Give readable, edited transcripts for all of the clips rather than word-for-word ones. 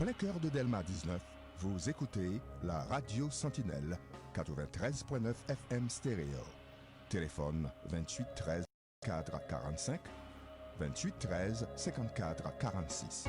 plein cœur de Delma 19, vous écoutez la Radio Sentinelle 93.9 FM stéréo. Téléphone 28 13 4 45, 28 13 54 46.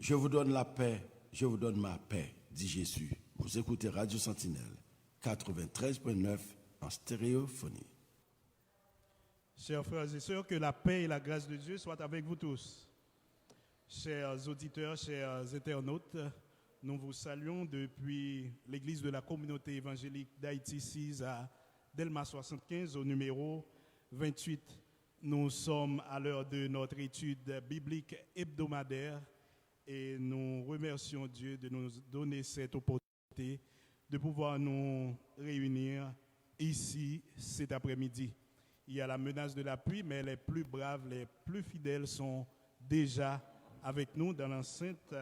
Je vous donne la paix, je vous donne ma paix, dit Jésus. Vous écoutez Radio Sentinelle, 93.9 en stéréophonie. Chers frères et sœurs, que la paix et la grâce de Dieu soient avec vous tous. Chers auditeurs, chers internautes, nous vous saluons depuis l'église de la communauté évangélique d'Haïti 6 à Delma 75 au numéro 28. Nous sommes à l'heure de notre étude biblique hebdomadaire et nous remercions Dieu de nous donner cette opportunité de pouvoir nous réunir ici cet après-midi. Il y a la menace de la pluie, mais les plus braves, les plus fidèles sont déjà avec nous dans l'enceinte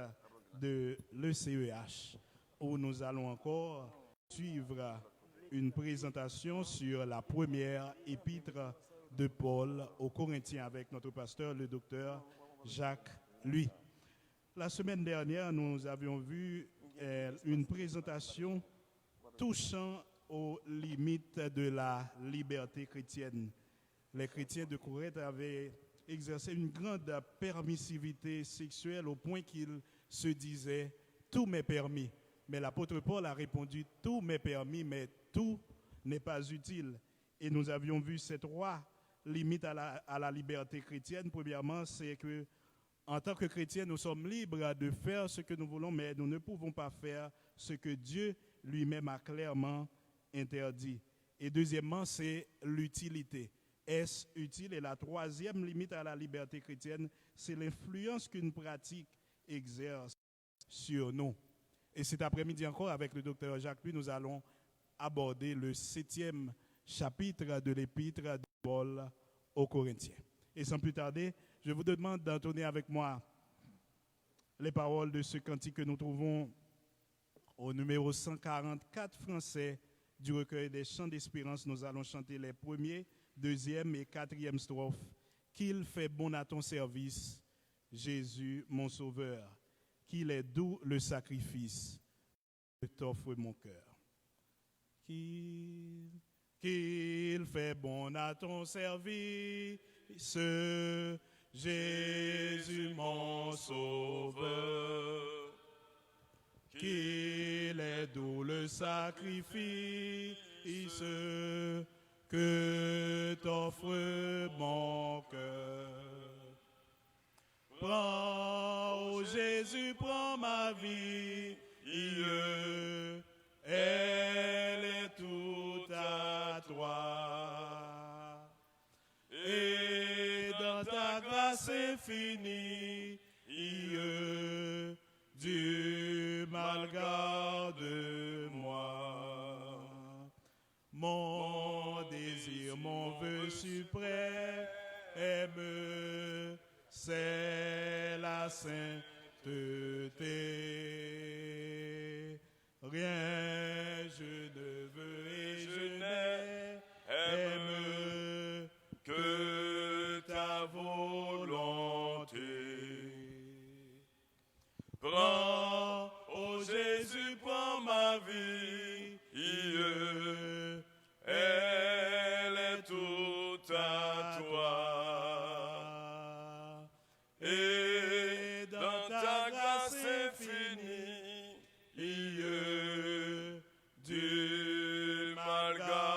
de l'ECEH, où nous allons encore suivre une présentation sur la première épître de Paul aux Corinthiens avec notre pasteur, le docteur Jacques Lui. La semaine dernière, nous avions vu une présentation touchant aux limites de la liberté chrétienne. Les chrétiens de Corinthe avaient exercé une grande permissivité sexuelle au point qu'ils se disaient « tout m'est permis ». Mais l'apôtre Paul a répondu « tout m'est permis, mais tout n'est pas utile ». Et nous avions vu ces trois limites à la liberté chrétienne. Premièrement, c'est que en tant que chrétiens, nous sommes libres de faire ce que nous voulons, mais nous ne pouvons pas faire ce que Dieu lui-même a clairement interdit. Et deuxièmement, c'est l'utilité. Est-ce utile? Et la troisième limite à la liberté chrétienne, c'est l'influence qu'une pratique exerce sur nous. Et cet après-midi encore, avec le docteur Jacques, nous allons aborder le 7e chapitre de l'épître de Paul aux Corinthiens. Et sans plus tarder, je vous demande d'entonner avec moi les paroles de ce cantique que nous trouvons au numéro 144 français du recueil des chants d'espérance. Nous allons chanter les premiers, deuxième et quatrième strophes. Qu'il fait bon à ton service, Jésus mon sauveur. qu'il est doux le sacrifice que t'offre mon cœur. Qu'il fait bon à ton service, Jésus mon sauveur. Qu'il est doux le sacrifice que t'offre mon cœur. Prends, ô Jésus, prends ma vie, elle est toute à toi. Et dans ta grâce infinie, du mal garde-moi. Mon désir, mon vœu suprême, c'est la sainteté. Rien je ne veux et je n'aime que ta volonté. Prends, ô Jésus, prends ma vie, elle est toute à toi. Et dans ta grâce infinie, du mal garde-moi.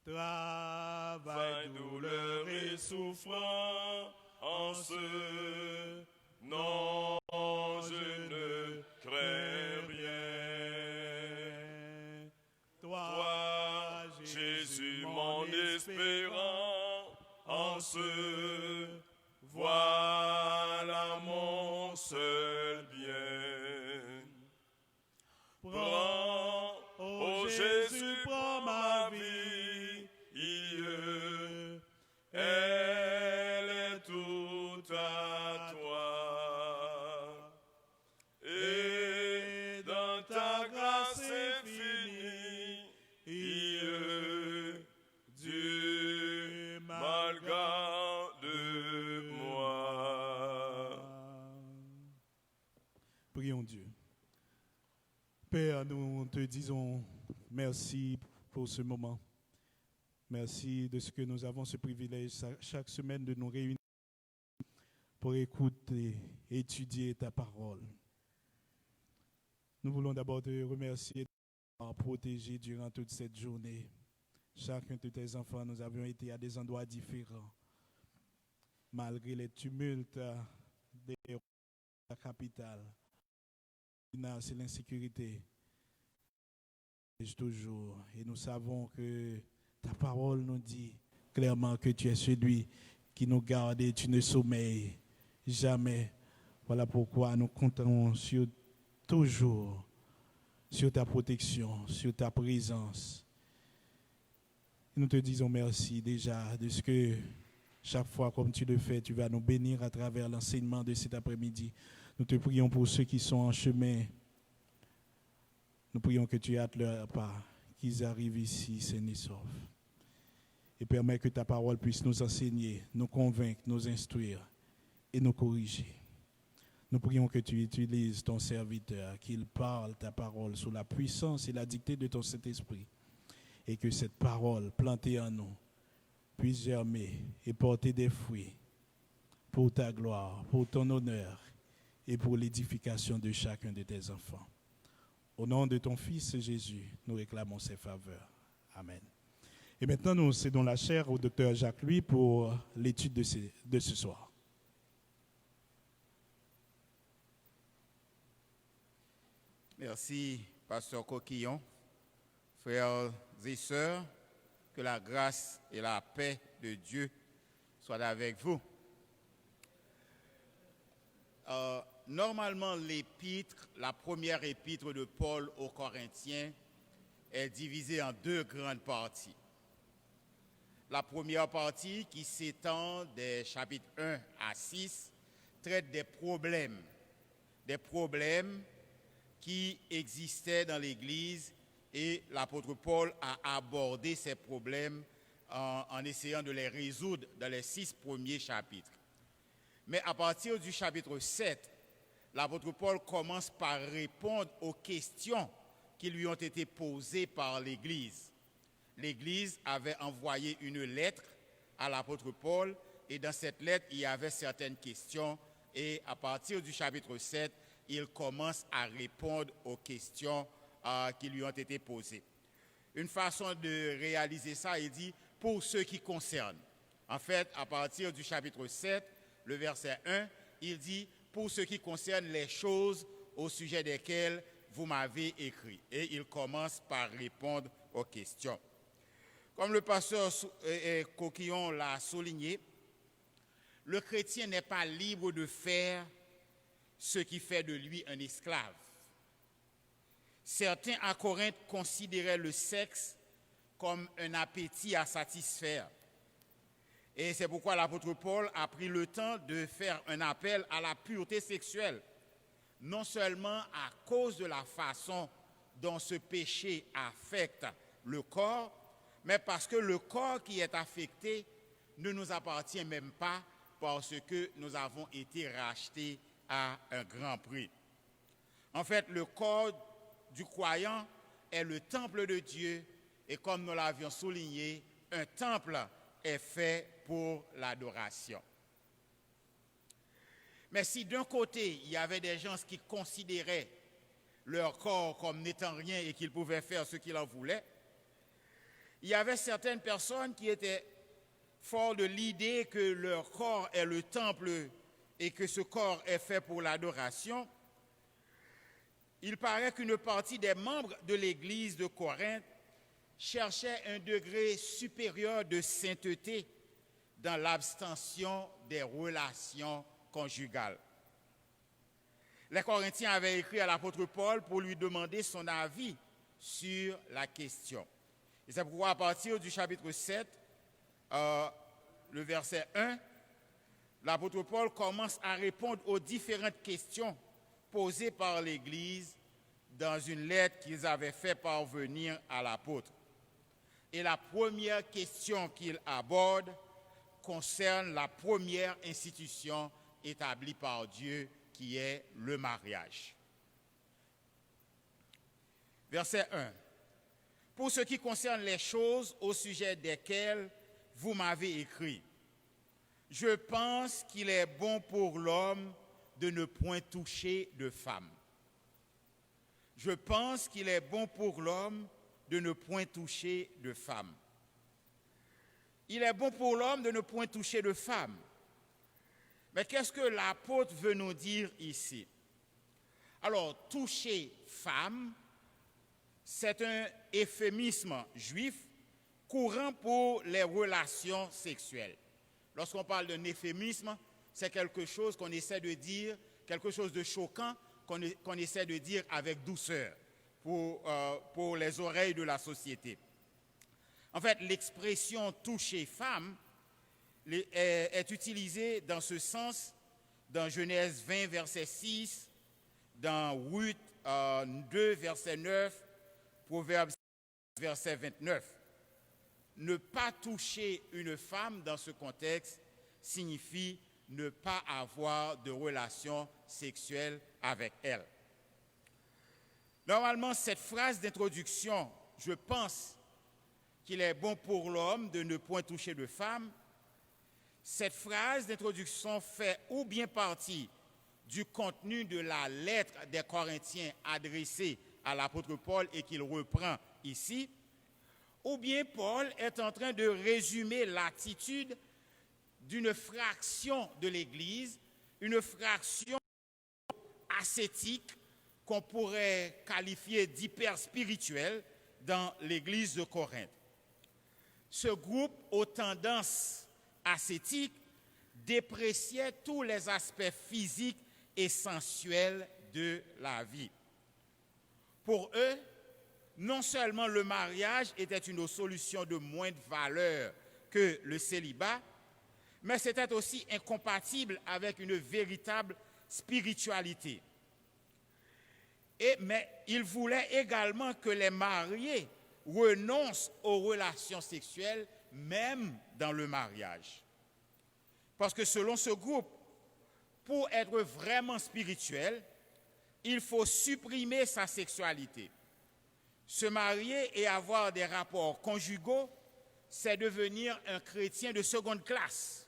Travail, douleur et souffrance, non, je ne crains rien. Toi, Jésus, mon espérance, voilà mon seul bien. Prends, ô Jésus, prends ma vie, elle est toute à toi. Et dans ta grâce infinie, du mal garde-moi. Prions Dieu. Père, nous te disons merci pour ce moment. Merci de ce que nous avons ce privilège chaque semaine de nous réunir pour écouter et étudier ta parole. Nous voulons d'abord te remercier d'avoir protégé durant toute cette journée. Chacun de tes enfants, nous avions été à des endroits différents. Malgré les tumultes de la capitale, c'est l'insécurité. Toujours. Et nous savons que ta parole nous dit clairement que tu es celui qui nous garde et tu ne sommeilles jamais. Voilà pourquoi nous comptons toujours sur ta protection, sur ta présence. Et nous te disons merci déjà de ce que chaque fois, comme tu le fais, tu vas nous bénir à travers l'enseignement de cet après-midi. Nous te prions pour ceux qui sont en chemin. Nous prions que tu hâtes leur pas, qu'ils arrivent ici sains et saufs. Et permets que ta parole puisse nous enseigner, nous convaincre, nous instruire et nous corriger. Nous prions que tu utilises ton serviteur, qu'il parle ta parole sous la puissance et la dictée de ton Saint-Esprit. Et que cette parole plantée en nous puisse germer et porter des fruits pour ta gloire, pour ton honneur et pour l'édification de chacun de tes enfants. Au nom de ton Fils Jésus, nous réclamons ses faveurs. Amen. Et maintenant, nous cédons la chaire au docteur Jacques-Louis pour l'étude de ce soir. Merci, Pasteur Coquillon. Frères et sœurs, que la grâce et la paix de Dieu soient avec vous. Normalement, l'épître, la première épître de Paul aux Corinthiens est divisée en deux grandes parties. La première partie, qui s'étend des chapitres 1 à 6, traite des problèmes qui existaient dans l'Église, et l'apôtre Paul a abordé ces problèmes en essayant de les résoudre dans les 6 premiers chapitres. Mais à partir du chapitre 7, l'apôtre Paul commence par répondre aux questions qui lui ont été posées par l'Église. L'Église avait envoyé une lettre à l'apôtre Paul et dans cette lettre, il y avait certaines questions et à partir du chapitre 7, il commence à répondre aux questions qui lui ont été posées. Une façon de réaliser ça, il dit « pour ceux qui concernent ». En fait, à partir du chapitre 7, le verset 1, il dit « pour ce qui concerne les choses au sujet desquelles vous m'avez écrit ». Et il commence par répondre aux questions. Comme le pasteur Coquillon l'a souligné, le chrétien n'est pas libre de faire ce qui fait de lui un esclave. Certains à Corinthe considéraient le sexe comme un appétit à satisfaire. Et c'est pourquoi l'apôtre Paul a pris le temps de faire un appel à la pureté sexuelle, non seulement à cause de la façon dont ce péché affecte le corps, mais parce que le corps qui est affecté ne nous appartient même pas parce que nous avons été rachetés à un grand prix. En fait, le corps du croyant est le temple de Dieu et comme nous l'avions souligné, un temple est fait pour l'adoration. Mais si d'un côté, il y avait des gens qui considéraient leur corps comme n'étant rien et qu'ils pouvaient faire ce qu'ils en voulaient, il y avait certaines personnes qui étaient forts de l'idée que leur corps est le temple et que ce corps est fait pour l'adoration. Il paraît qu'une partie des membres de l'église de Corinthe cherchait un degré supérieur de sainteté dans l'abstention des relations conjugales. Les Corinthiens avaient écrit à l'apôtre Paul pour lui demander son avis sur la question. Et c'est pourquoi à partir du chapitre 7, le verset 1, l'apôtre Paul commence à répondre aux différentes questions posées par l'Église dans une lettre qu'ils avaient fait parvenir à l'apôtre. Et la première question qu'il aborde concerne la première institution établie par Dieu, qui est le mariage. Verset 1. Pour ce qui concerne les choses au sujet desquelles vous m'avez écrit, je pense qu'il est bon pour l'homme de ne point toucher de femme. Je pense qu'il est bon pour l'homme de ne point toucher de femme. Il est bon pour l'homme de ne point toucher de femme. Mais qu'est-ce que l'apôtre veut nous dire ici? Alors, toucher femme, c'est un euphémisme juif courant pour les relations sexuelles. Lorsqu'on parle d'un euphémisme, c'est quelque chose qu'on essaie de dire, quelque chose de choquant qu'on essaie de dire avec douceur pour les oreilles de la société. En fait, l'expression « toucher femme » est utilisée dans ce sens dans Genèse 20, verset 6, dans Ruth 2, verset 9, Proverbes 6, verset 29. Ne pas toucher une femme dans ce contexte signifie ne pas avoir de relation sexuelle avec elle. Normalement, cette phrase d'introduction, je pense qu'il est bon pour l'homme de ne point toucher de femme, cette phrase d'introduction fait ou bien partie du contenu de la lettre des Corinthiens adressée à l'apôtre Paul et qu'il reprend ici, ou bien Paul est en train de résumer l'attitude d'une fraction de l'Église, une fraction ascétique qu'on pourrait qualifier d'hyper-spirituelle dans l'Église de Corinthe. Ce groupe aux tendances ascétiques dépréciait tous les aspects physiques et sensuels de la vie. Pour eux, non seulement le mariage était une solution de moindre valeur que le célibat, mais c'était aussi incompatible avec une véritable spiritualité. Mais ils voulaient également que les mariés renoncent aux relations sexuelles, même dans le mariage. Parce que selon ce groupe, pour être vraiment spirituel, il faut supprimer sa sexualité. Se marier et avoir des rapports conjugaux, c'est devenir un chrétien de seconde classe.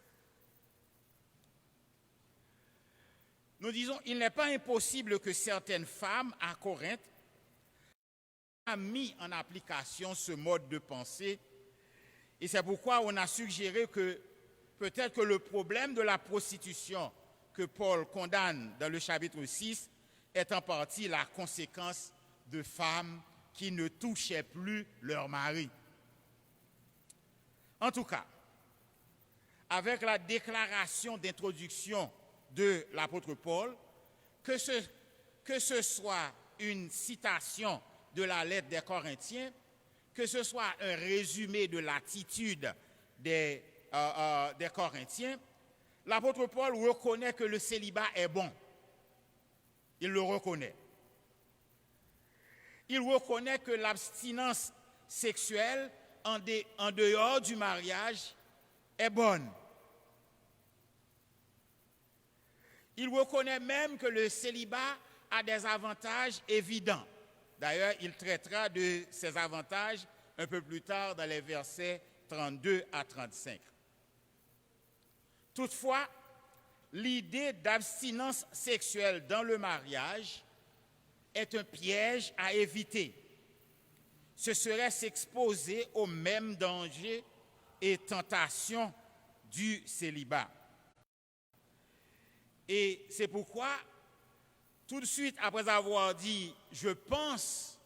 Nous disons, il n'est pas impossible que certaines femmes à Corinthe aient mis en application ce mode de pensée. Et c'est pourquoi on a suggéré que peut-être que le problème de la prostitution que Paul condamne dans le chapitre 6 est en partie la conséquence de femmes qui ne touchaient plus leur mari. En tout cas, avec la déclaration d'introduction de l'apôtre Paul, que ce soit une citation de la lettre des Corinthiens, que ce soit un résumé de l'attitude des Corinthiens, l'apôtre Paul reconnaît que le célibat est bon. Il le reconnaît. Il reconnaît que l'abstinence sexuelle en dehors du mariage est bonne. Il reconnaît même que le célibat a des avantages évidents. D'ailleurs, il traitera de ces avantages un peu plus tard dans les versets 32 à 35. Toutefois, l'idée d'abstinence sexuelle dans le mariage est un piège à éviter. Ce serait s'exposer aux mêmes dangers et tentations du célibat. Et c'est pourquoi, tout de suite après avoir dit « je pense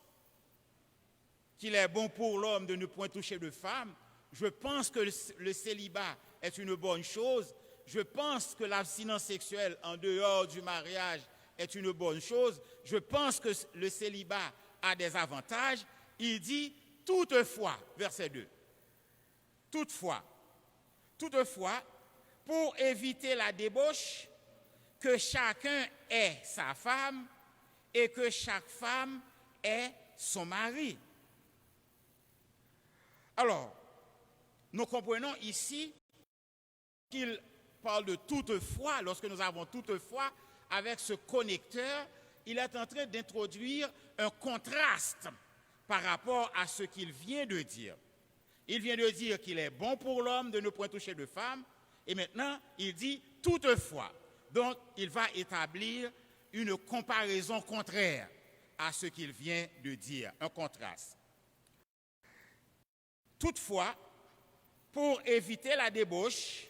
qu'il est bon pour l'homme de ne point toucher de femme, je pense que le célibat est une bonne chose, je pense que l'abstinence sexuelle en dehors du mariage est une bonne chose, je pense que le célibat a des avantages », il dit « toutefois », verset 2, « toutefois, pour éviter la débauche, que chacun ait sa femme et que chaque femme ait son mari. » Alors, nous comprenons ici qu'il parle de toutefois, lorsque nous avons toutefois, avec ce connecteur, il est en train d'introduire un contraste par rapport à ce qu'il vient de dire. Il vient de dire qu'il est bon pour l'homme de ne point toucher de femme, et maintenant il dit toutefois. Donc il va établir une comparaison contraire à ce qu'il vient de dire, un contraste. Toutefois, pour éviter la débauche,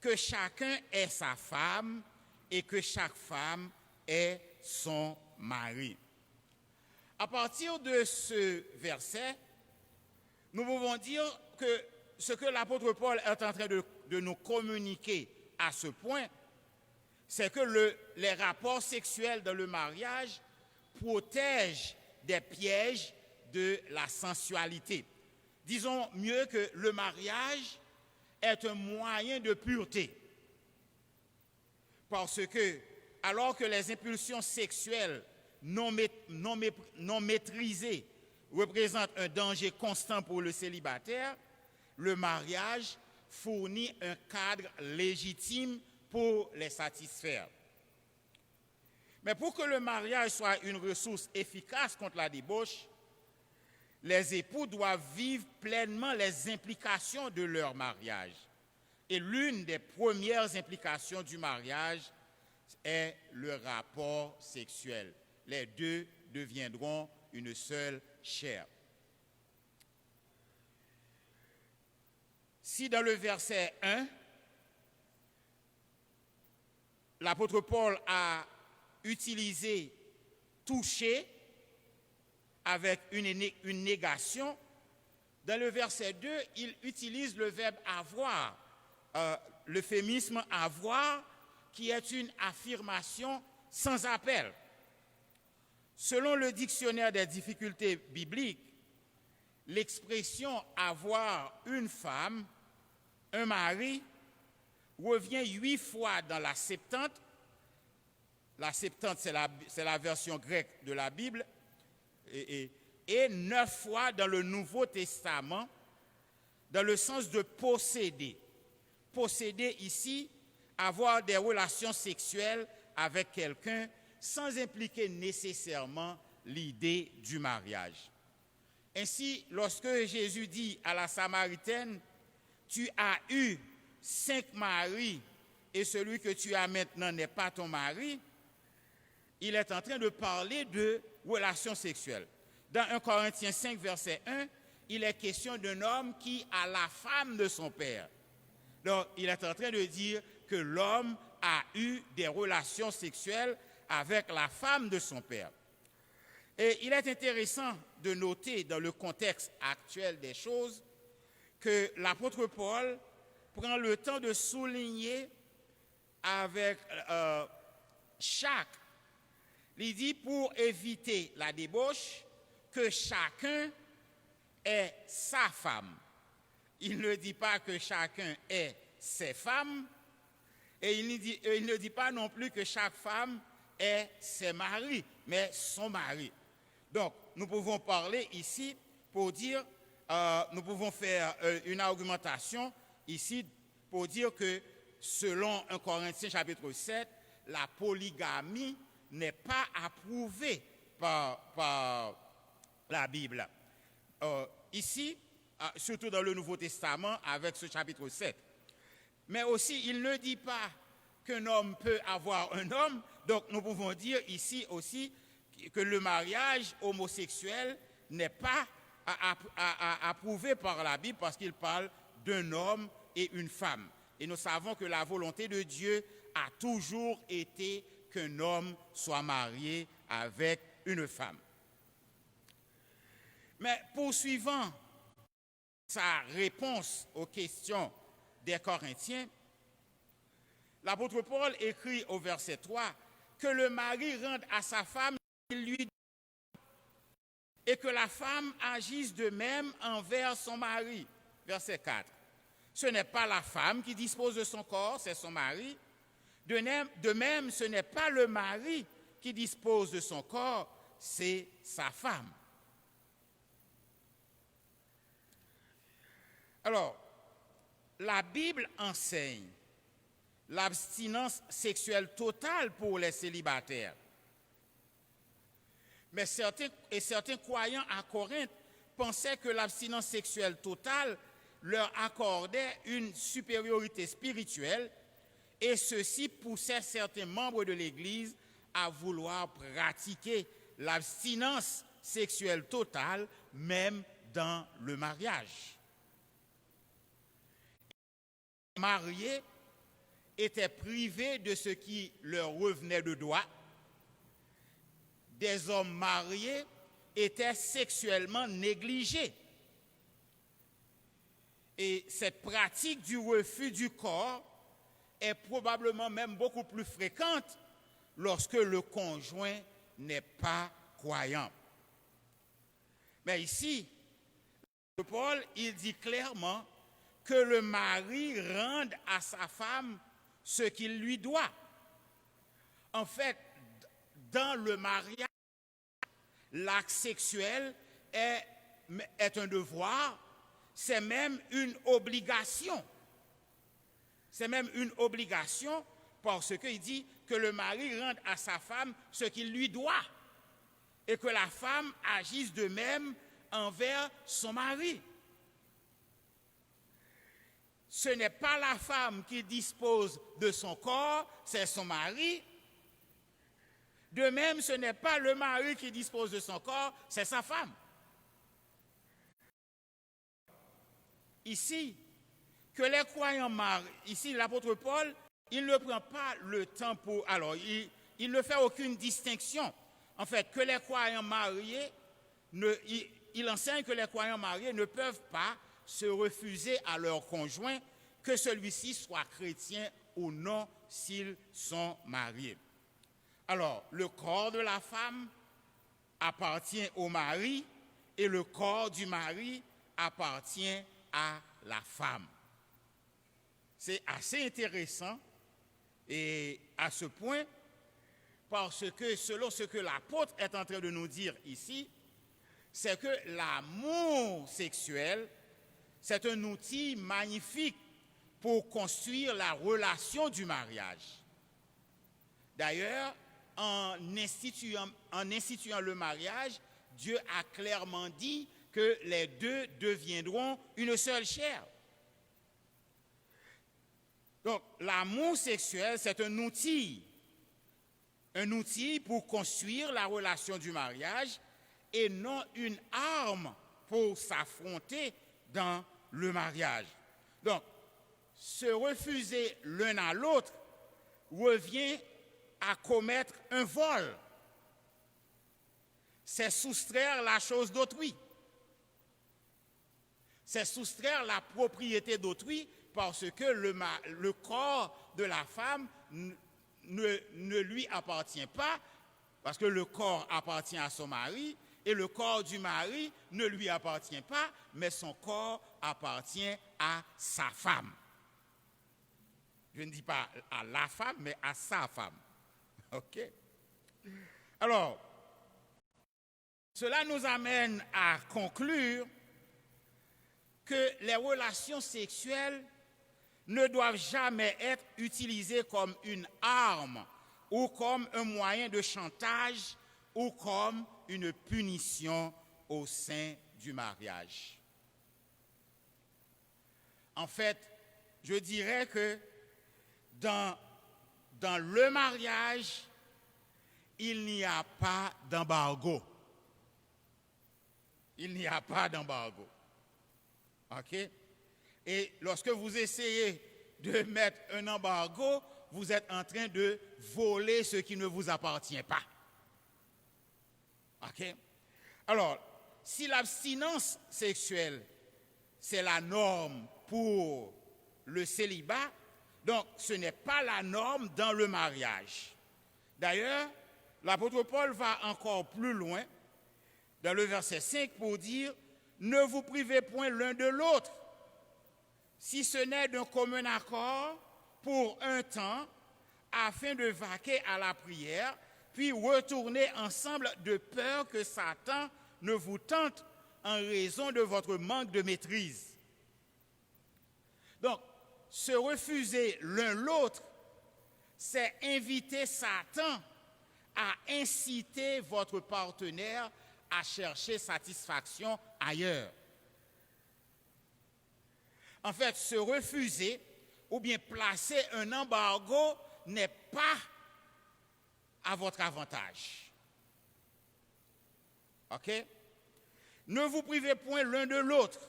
que chacun ait sa femme et que chaque femme ait son mari. À partir de ce verset, nous pouvons dire que ce que l'apôtre Paul est en train de nous communiquer à ce point, c'est que les rapports sexuels dans le mariage protègent des pièges de la sensualité. Disons mieux que le mariage est un moyen de pureté. Parce que, alors que les impulsions sexuelles non maîtrisées représentent un danger constant pour le célibataire, le mariage fournit un cadre légitime pour les satisfaire. Mais pour que le mariage soit une ressource efficace contre la débauche, les époux doivent vivre pleinement les implications de leur mariage. Et l'une des premières implications du mariage est le rapport sexuel. Les deux deviendront une seule chair. Si dans le verset 1, l'apôtre Paul a utilisé toucher avec une négation, dans le verset 2, il utilise le verbe avoir, l'euphémisme avoir, qui est une affirmation sans appel. Selon le dictionnaire des difficultés bibliques, l'expression avoir une femme, un mari, revient 8 fois dans la Septante. La Septante, c'est la version grecque de la Bible, et 9 fois dans le Nouveau Testament, dans le sens de posséder. Posséder ici avoir des relations sexuelles avec quelqu'un sans impliquer nécessairement l'idée du mariage. Ainsi, lorsque Jésus dit à la Samaritaine, « Tu as eu 5 maris et celui que tu as maintenant n'est pas ton mari », il est en train de parler de relations sexuelles. Dans 1 Corinthiens 5, verset 1, il est question d'un homme qui a la femme de son père. Donc, il est en train de dire que l'homme a eu des relations sexuelles avec la femme de son père. Et il est intéressant de noter dans le contexte actuel des choses que l'apôtre Paul prend le temps de souligner avec chaque. Il dit pour éviter la débauche que chacun ait sa femme. Il ne dit pas que chacun ait ses femmes et il ne dit pas non plus que chaque femme ait ses maris, mais son mari. Donc, nous pouvons parler ici pour dire, nous pouvons faire une argumentation ici pour dire que selon 1 Corinthiens chapitre 7, la polygamie n'est pas approuvée par la Bible. Ici, surtout dans le Nouveau Testament avec ce chapitre 7. Mais aussi, il ne dit pas qu'un homme peut avoir un homme, donc nous pouvons dire ici aussi que le mariage homosexuel n'est pas approuvé par la Bible parce qu'il parle d'un homme et une femme. Et nous savons que la volonté de Dieu a toujours été qu'un homme soit marié avec une femme. Mais poursuivant sa réponse aux questions des Corinthiens, l'apôtre Paul écrit au verset 3 que le mari rende à sa femme ce qu'il lui doit et que la femme agisse de même envers son mari. Verset 4. Ce n'est pas la femme qui dispose de son corps, c'est son mari. De même, ce n'est pas le mari qui dispose de son corps, c'est sa femme. Alors, la Bible enseigne l'abstinence sexuelle totale pour les célibataires. Mais certains croyants à Corinthe pensaient que l'abstinence sexuelle totale leur accordait une supériorité spirituelle et ceci poussait certains membres de l'Église à vouloir pratiquer l'abstinence sexuelle totale même dans le mariage. Les mariés étaient privés de ce qui leur revenait de droit. Des hommes mariés étaient sexuellement négligés. Et cette pratique du refus du corps est probablement même beaucoup plus fréquente lorsque le conjoint n'est pas croyant. Mais ici, Paul, il dit clairement que le mari rende à sa femme ce qu'il lui doit. En fait, dans le mariage, l'acte sexuel est un devoir, c'est même une obligation. C'est même une obligation parce qu'il dit que le mari rende à sa femme ce qu'il lui doit et que la femme agisse de même envers son mari. Ce n'est pas la femme qui dispose de son corps, c'est son mari. De même, ce n'est pas le mari qui dispose de son corps, c'est sa femme. Ici, que les croyants marient, ici l'apôtre Paul, il ne prend pas le temps pour... Alors, il ne fait aucune distinction. En fait, que les croyants mariés, il enseigne que les croyants mariés ne peuvent pas se refuser à leur conjoint, que celui-ci soit chrétien ou non s'ils sont mariés. Alors, le corps de la femme appartient au mari et le corps du mari appartient à la femme. C'est assez intéressant et à ce point parce que selon ce que l'apôtre est en train de nous dire ici, c'est que l'amour sexuel, c'est un outil magnifique pour construire la relation du mariage. D'ailleurs, en instituant le mariage, Dieu a clairement dit que les deux deviendront une seule chair. Donc, l'amour sexuel, c'est un outil pour construire la relation du mariage et non une arme pour s'affronter dans le mariage. Donc, se refuser l'un à l'autre revient à commettre un vol. C'est soustraire la chose d'autrui. C'est soustraire la propriété d'autrui parce que le corps de la femme ne lui appartient pas, parce que le corps appartient à son mari, et le corps du mari ne lui appartient pas, mais son corps appartient à sa femme. Je ne dis pas à la femme, mais à sa femme. OK? Alors, cela nous amène à conclure que les relations sexuelles ne doivent jamais être utilisées comme une arme ou comme un moyen de chantage ou comme une punition au sein du mariage. En fait, je dirais que dans le mariage, il n'y a pas d'embargo. Il n'y a pas d'embargo. OK? Et lorsque vous essayez de mettre un embargo, vous êtes en train de voler ce qui ne vous appartient pas. OK? Alors, si l'abstinence sexuelle, c'est la norme pour le célibat, donc ce n'est pas la norme dans le mariage. D'ailleurs, l'apôtre Paul va encore plus loin dans le verset 5 pour dire « Ne vous privez point l'un de l'autre, si ce n'est d'un commun accord pour un temps, afin de vaquer à la prière, puis retourner ensemble de peur que Satan ne vous tente en raison de votre manque de maîtrise. » Donc, se refuser l'un l'autre, c'est inviter Satan à inciter votre partenaire à chercher satisfaction ailleurs. En fait, se refuser ou bien placer un embargo n'est pas à votre avantage. OK? Ne vous privez point l'un de l'autre.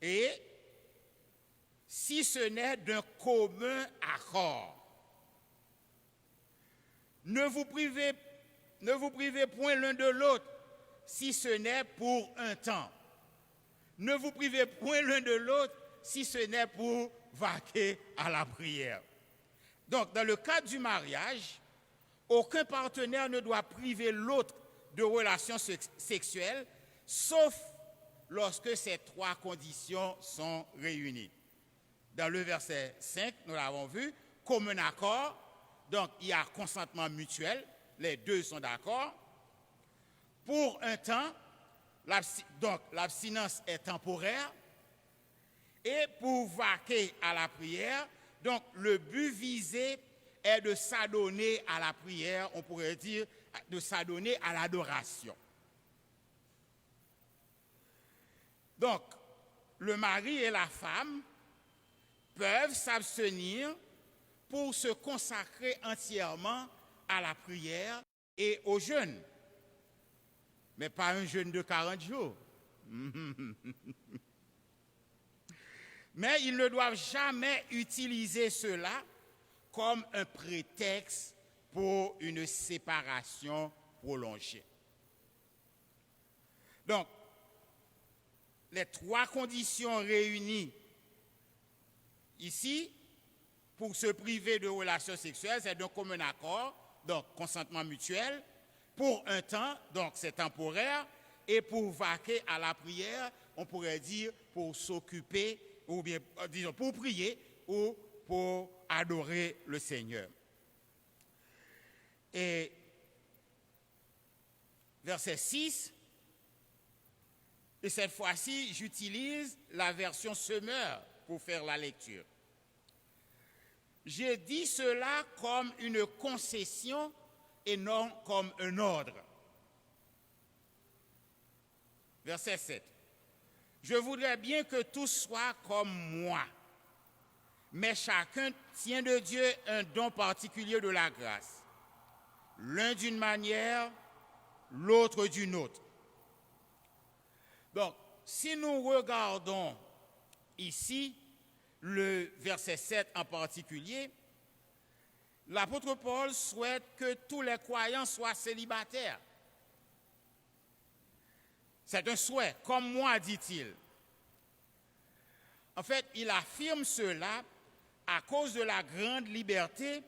Et si ce n'est d'un commun accord. Ne vous privez point l'un de l'autre si ce n'est pour un temps. Ne vous privez point l'un de l'autre si ce n'est pour vaquer à la prière. Donc, dans le cadre du mariage, aucun partenaire ne doit priver l'autre de relations sexuelles, sauf lorsque ces trois conditions sont réunies. Dans le verset 5, nous l'avons vu, commun accord, donc il y a consentement mutuel, les deux sont d'accord. Pour un temps, donc l'abstinence est temporaire, et pour vaquer à la prière, donc le but visé est de s'adonner à la prière, on pourrait dire de s'adonner à l'adoration. Donc, le mari et la femme peuvent s'abstenir pour se consacrer entièrement à la prière et au jeûne. Mais pas un jeûne de 40 jours. Mais ils ne doivent jamais utiliser cela comme un prétexte pour une séparation prolongée. Donc, les trois conditions réunies ici, pour se priver de relations sexuelles, c'est d'un commun accord, donc consentement mutuel, pour un temps, donc c'est temporaire, et pour vaquer à la prière, on pourrait dire pour s'occuper, ou bien, disons, pour prier, ou pour adorer le Seigneur. Et verset 6, et cette fois-ci, j'utilise la version Semeur pour faire la lecture. J'ai dit cela comme une concession et non comme un ordre. Verset 7. Je voudrais bien que tous soient comme moi, mais chacun tient de Dieu un don particulier de la grâce. L'un d'une manière, l'autre d'une autre. Donc, si nous regardons ici le verset 7 en particulier, l'apôtre Paul souhaite que tous les croyants soient célibataires. C'est un souhait, comme moi, dit-il. En fait, il affirme cela à cause de la grande liberté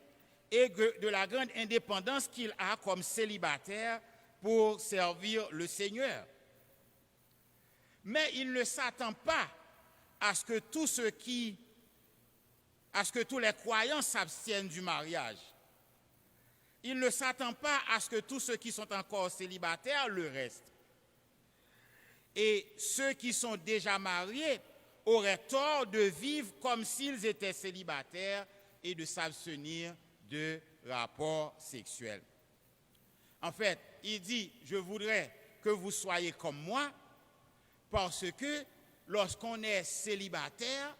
et de la grande indépendance qu'il a comme célibataire pour servir le Seigneur. Mais il ne s'attend pas à ce que tous les croyants s'abstiennent du mariage. Il ne s'attend pas à ce que tous ceux qui sont encore célibataires le restent. Et ceux qui sont déjà mariés auraient tort de vivre comme s'ils étaient célibataires et de s'abstenir de rapports sexuels. En fait, il dit, je voudrais que vous soyez comme moi, parce que lorsqu'on est célibataire,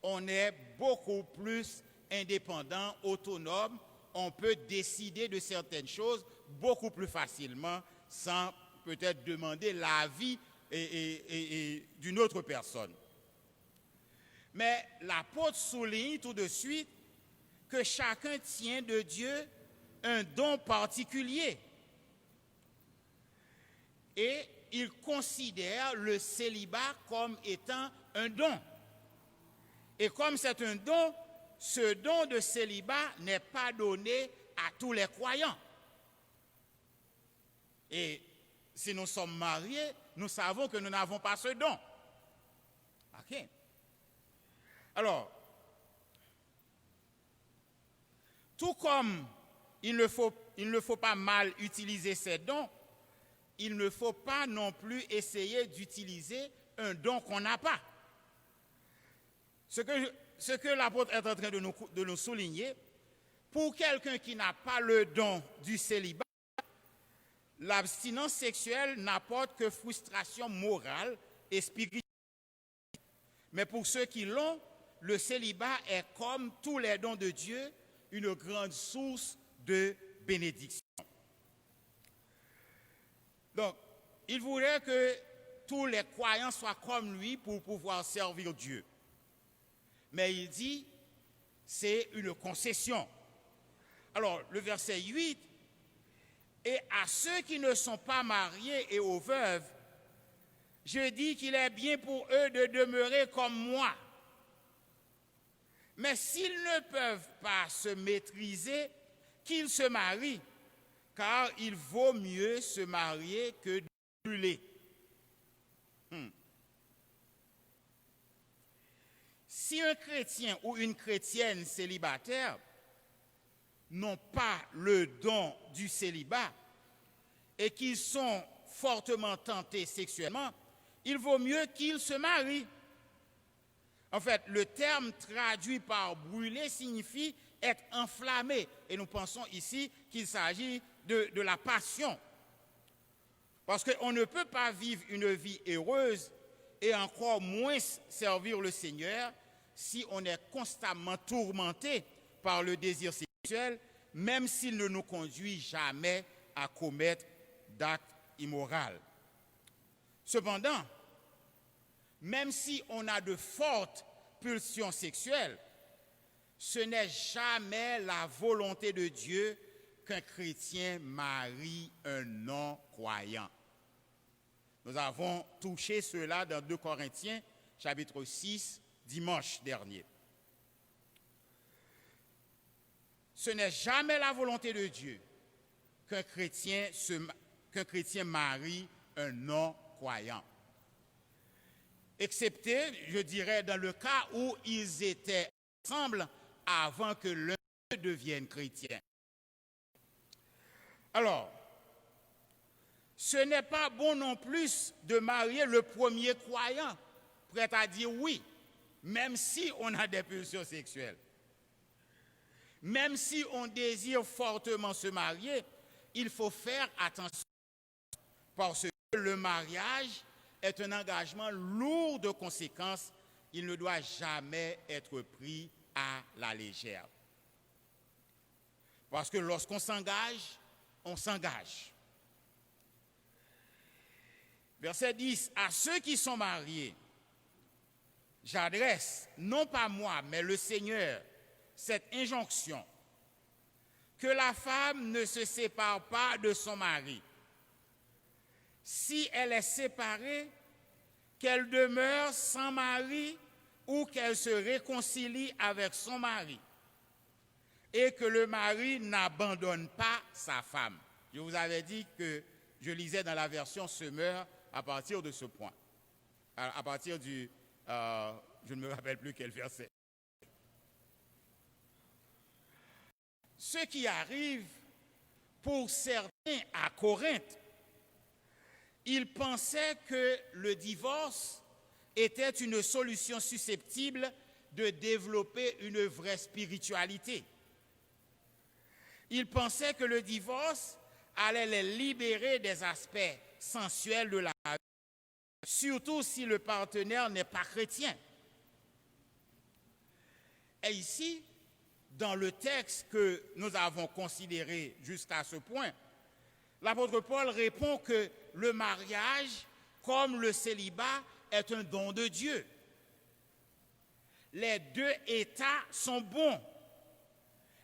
on est beaucoup plus indépendant, autonome, on peut décider de certaines choses beaucoup plus facilement sans peut-être demander l'avis et d'une autre personne. Mais l'apôtre souligne tout de suite que chacun tient de Dieu un don particulier. Et il considère le célibat comme étant un don. Et comme c'est un don, ce don de célibat n'est pas donné à tous les croyants. Et si nous sommes mariés, nous savons que nous n'avons pas ce don. OK. Alors, tout comme il ne faut pas mal utiliser ces dons, il ne faut pas non plus essayer d'utiliser un don qu'on n'a pas. Ce que l'apôtre est en train de nous souligner, pour quelqu'un qui n'a pas le don du célibat, l'abstinence sexuelle n'apporte que frustration morale et spirituelle. Mais pour ceux qui l'ont, le célibat est comme tous les dons de Dieu, une grande source de bénédiction. Donc, il voudrait que tous les croyants soient comme lui pour pouvoir servir Dieu. Mais il dit, c'est une concession. Alors, le verset 8, et à ceux qui ne sont pas mariés et aux veuves, je dis qu'il est bien pour eux de demeurer comme moi. Mais s'ils ne peuvent pas se maîtriser, qu'ils se marient, car il vaut mieux se marier que de brûler. Si un chrétien ou une chrétienne célibataire n'ont pas le don du célibat et qu'ils sont fortement tentés sexuellement, il vaut mieux qu'ils se marient. En fait, le terme traduit par brûler signifie être enflammé. Et nous pensons ici qu'il s'agit de la passion. Parce qu'on ne peut pas vivre une vie heureuse et encore moins servir le Seigneur si on est constamment tourmenté par le désir sexuel, même s'il ne nous conduit jamais à commettre d'actes immoraux. Cependant, même si on a de fortes pulsions sexuelles, ce n'est jamais la volonté de Dieu qu'un chrétien marie un non-croyant. Nous avons touché cela dans 2 Corinthiens, chapitre 6, dimanche dernier. Ce n'est jamais la volonté de Dieu qu'un chrétien marie un non-croyant. Excepté, je dirais, dans le cas où ils étaient ensemble avant que l'un d'eux devienne chrétien. Alors, ce n'est pas bon non plus de marier le premier croyant, prêt à dire oui, même si on a des pulsions sexuelles, même si on désire fortement se marier, il faut faire attention parce que le mariage est un engagement lourd de conséquences. Il ne doit jamais être pris à la légère. Parce que lorsqu'on s'engage, on s'engage. Verset 10, à ceux qui sont mariés, j'adresse, non pas moi, mais le Seigneur, cette injonction, que la femme ne se sépare pas de son mari. Si elle est séparée, qu'elle demeure sans mari ou qu'elle se réconcilie avec son mari et que le mari n'abandonne pas sa femme. Je vous avais dit que je lisais dans la version Semeur à partir de ce point, à partir du, je ne me rappelle plus quel verset. Ce qui arrive pour certains à Corinthe, ils pensaient que le divorce était une solution susceptible de développer une vraie spiritualité. Ils pensaient que le divorce allait les libérer des aspects sensuels de la vie, surtout si le partenaire n'est pas chrétien. Et ici, dans le texte que nous avons considéré jusqu'à ce point, l'apôtre Paul répond que le mariage, comme le célibat, est un don de Dieu. Les deux états sont bons.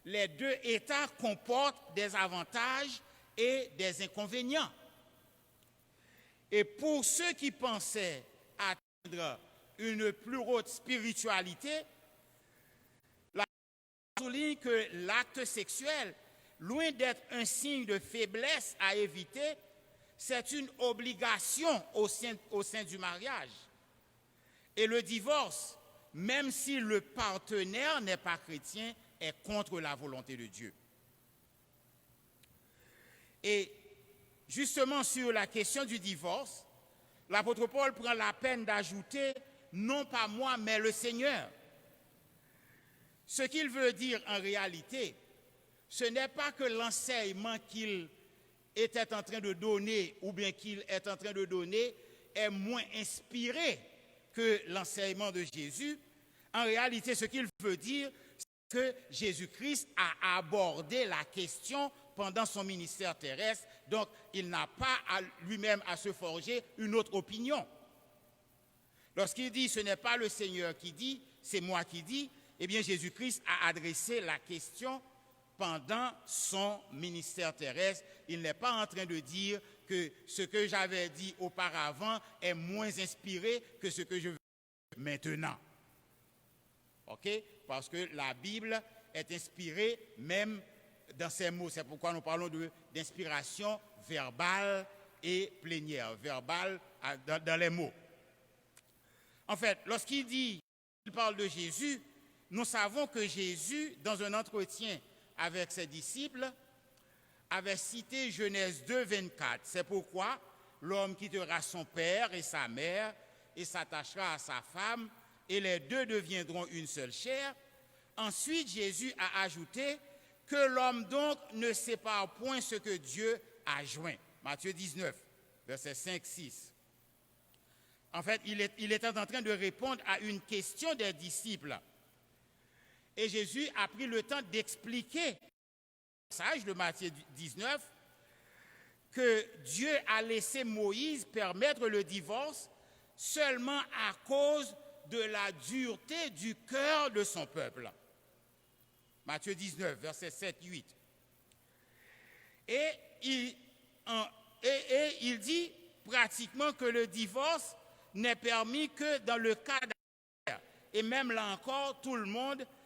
Les deux états comportent des avantages et des inconvénients. Et pour ceux qui pensaient atteindre une plus haute spiritualité, la souligne que l'acte sexuel, loin d'être un signe de faiblesse à éviter, c'est une obligation au sein du mariage. Et le divorce, même si le partenaire n'est pas chrétien, est contre la volonté de Dieu. Et justement sur la question du divorce, l'apôtre Paul prend la peine d'ajouter « non pas moi, mais le Seigneur ». Ce qu'il veut dire en réalité, ce n'est pas que l'enseignement qu'il était en train de donner ou bien qu'il est en train de donner est moins inspiré que l'enseignement de Jésus. En réalité, ce qu'il veut dire, c'est que Jésus-Christ a abordé la question pendant son ministère terrestre, donc il n'a pas lui-même à se forger une autre opinion. Lorsqu'il dit « ce n'est pas le Seigneur qui dit, c'est moi qui dis », eh bien Jésus-Christ a adressé la question pendant son ministère terrestre. Il n'est pas en train de dire que ce que j'avais dit auparavant est moins inspiré que ce que je veux dire maintenant. OK? Parce que la Bible est inspirée même dans ses mots. C'est pourquoi nous parlons d'inspiration verbale et plénière. Verbale dans les mots. En fait, lorsqu'il parle de Jésus, nous savons que Jésus, dans un entretien avec ses disciples, avait cité Genèse 2, 24. C'est pourquoi l'homme quittera son père et sa mère et s'attachera à sa femme et les deux deviendront une seule chair. Ensuite, Jésus a ajouté que l'homme donc ne sépare point ce que Dieu a joint. Matthieu 19, versets 5, 6. En fait, il était en train de répondre à une question des disciples. Et Jésus a pris le temps d'expliquer le passage de Matthieu 19 que Dieu a laissé Moïse permettre le divorce seulement à cause de la dureté du cœur de son peuple. Matthieu 19, versets 7, 8. Et il dit pratiquement que le divorce n'est permis que dans le cas d'affaires. Et même là encore, tous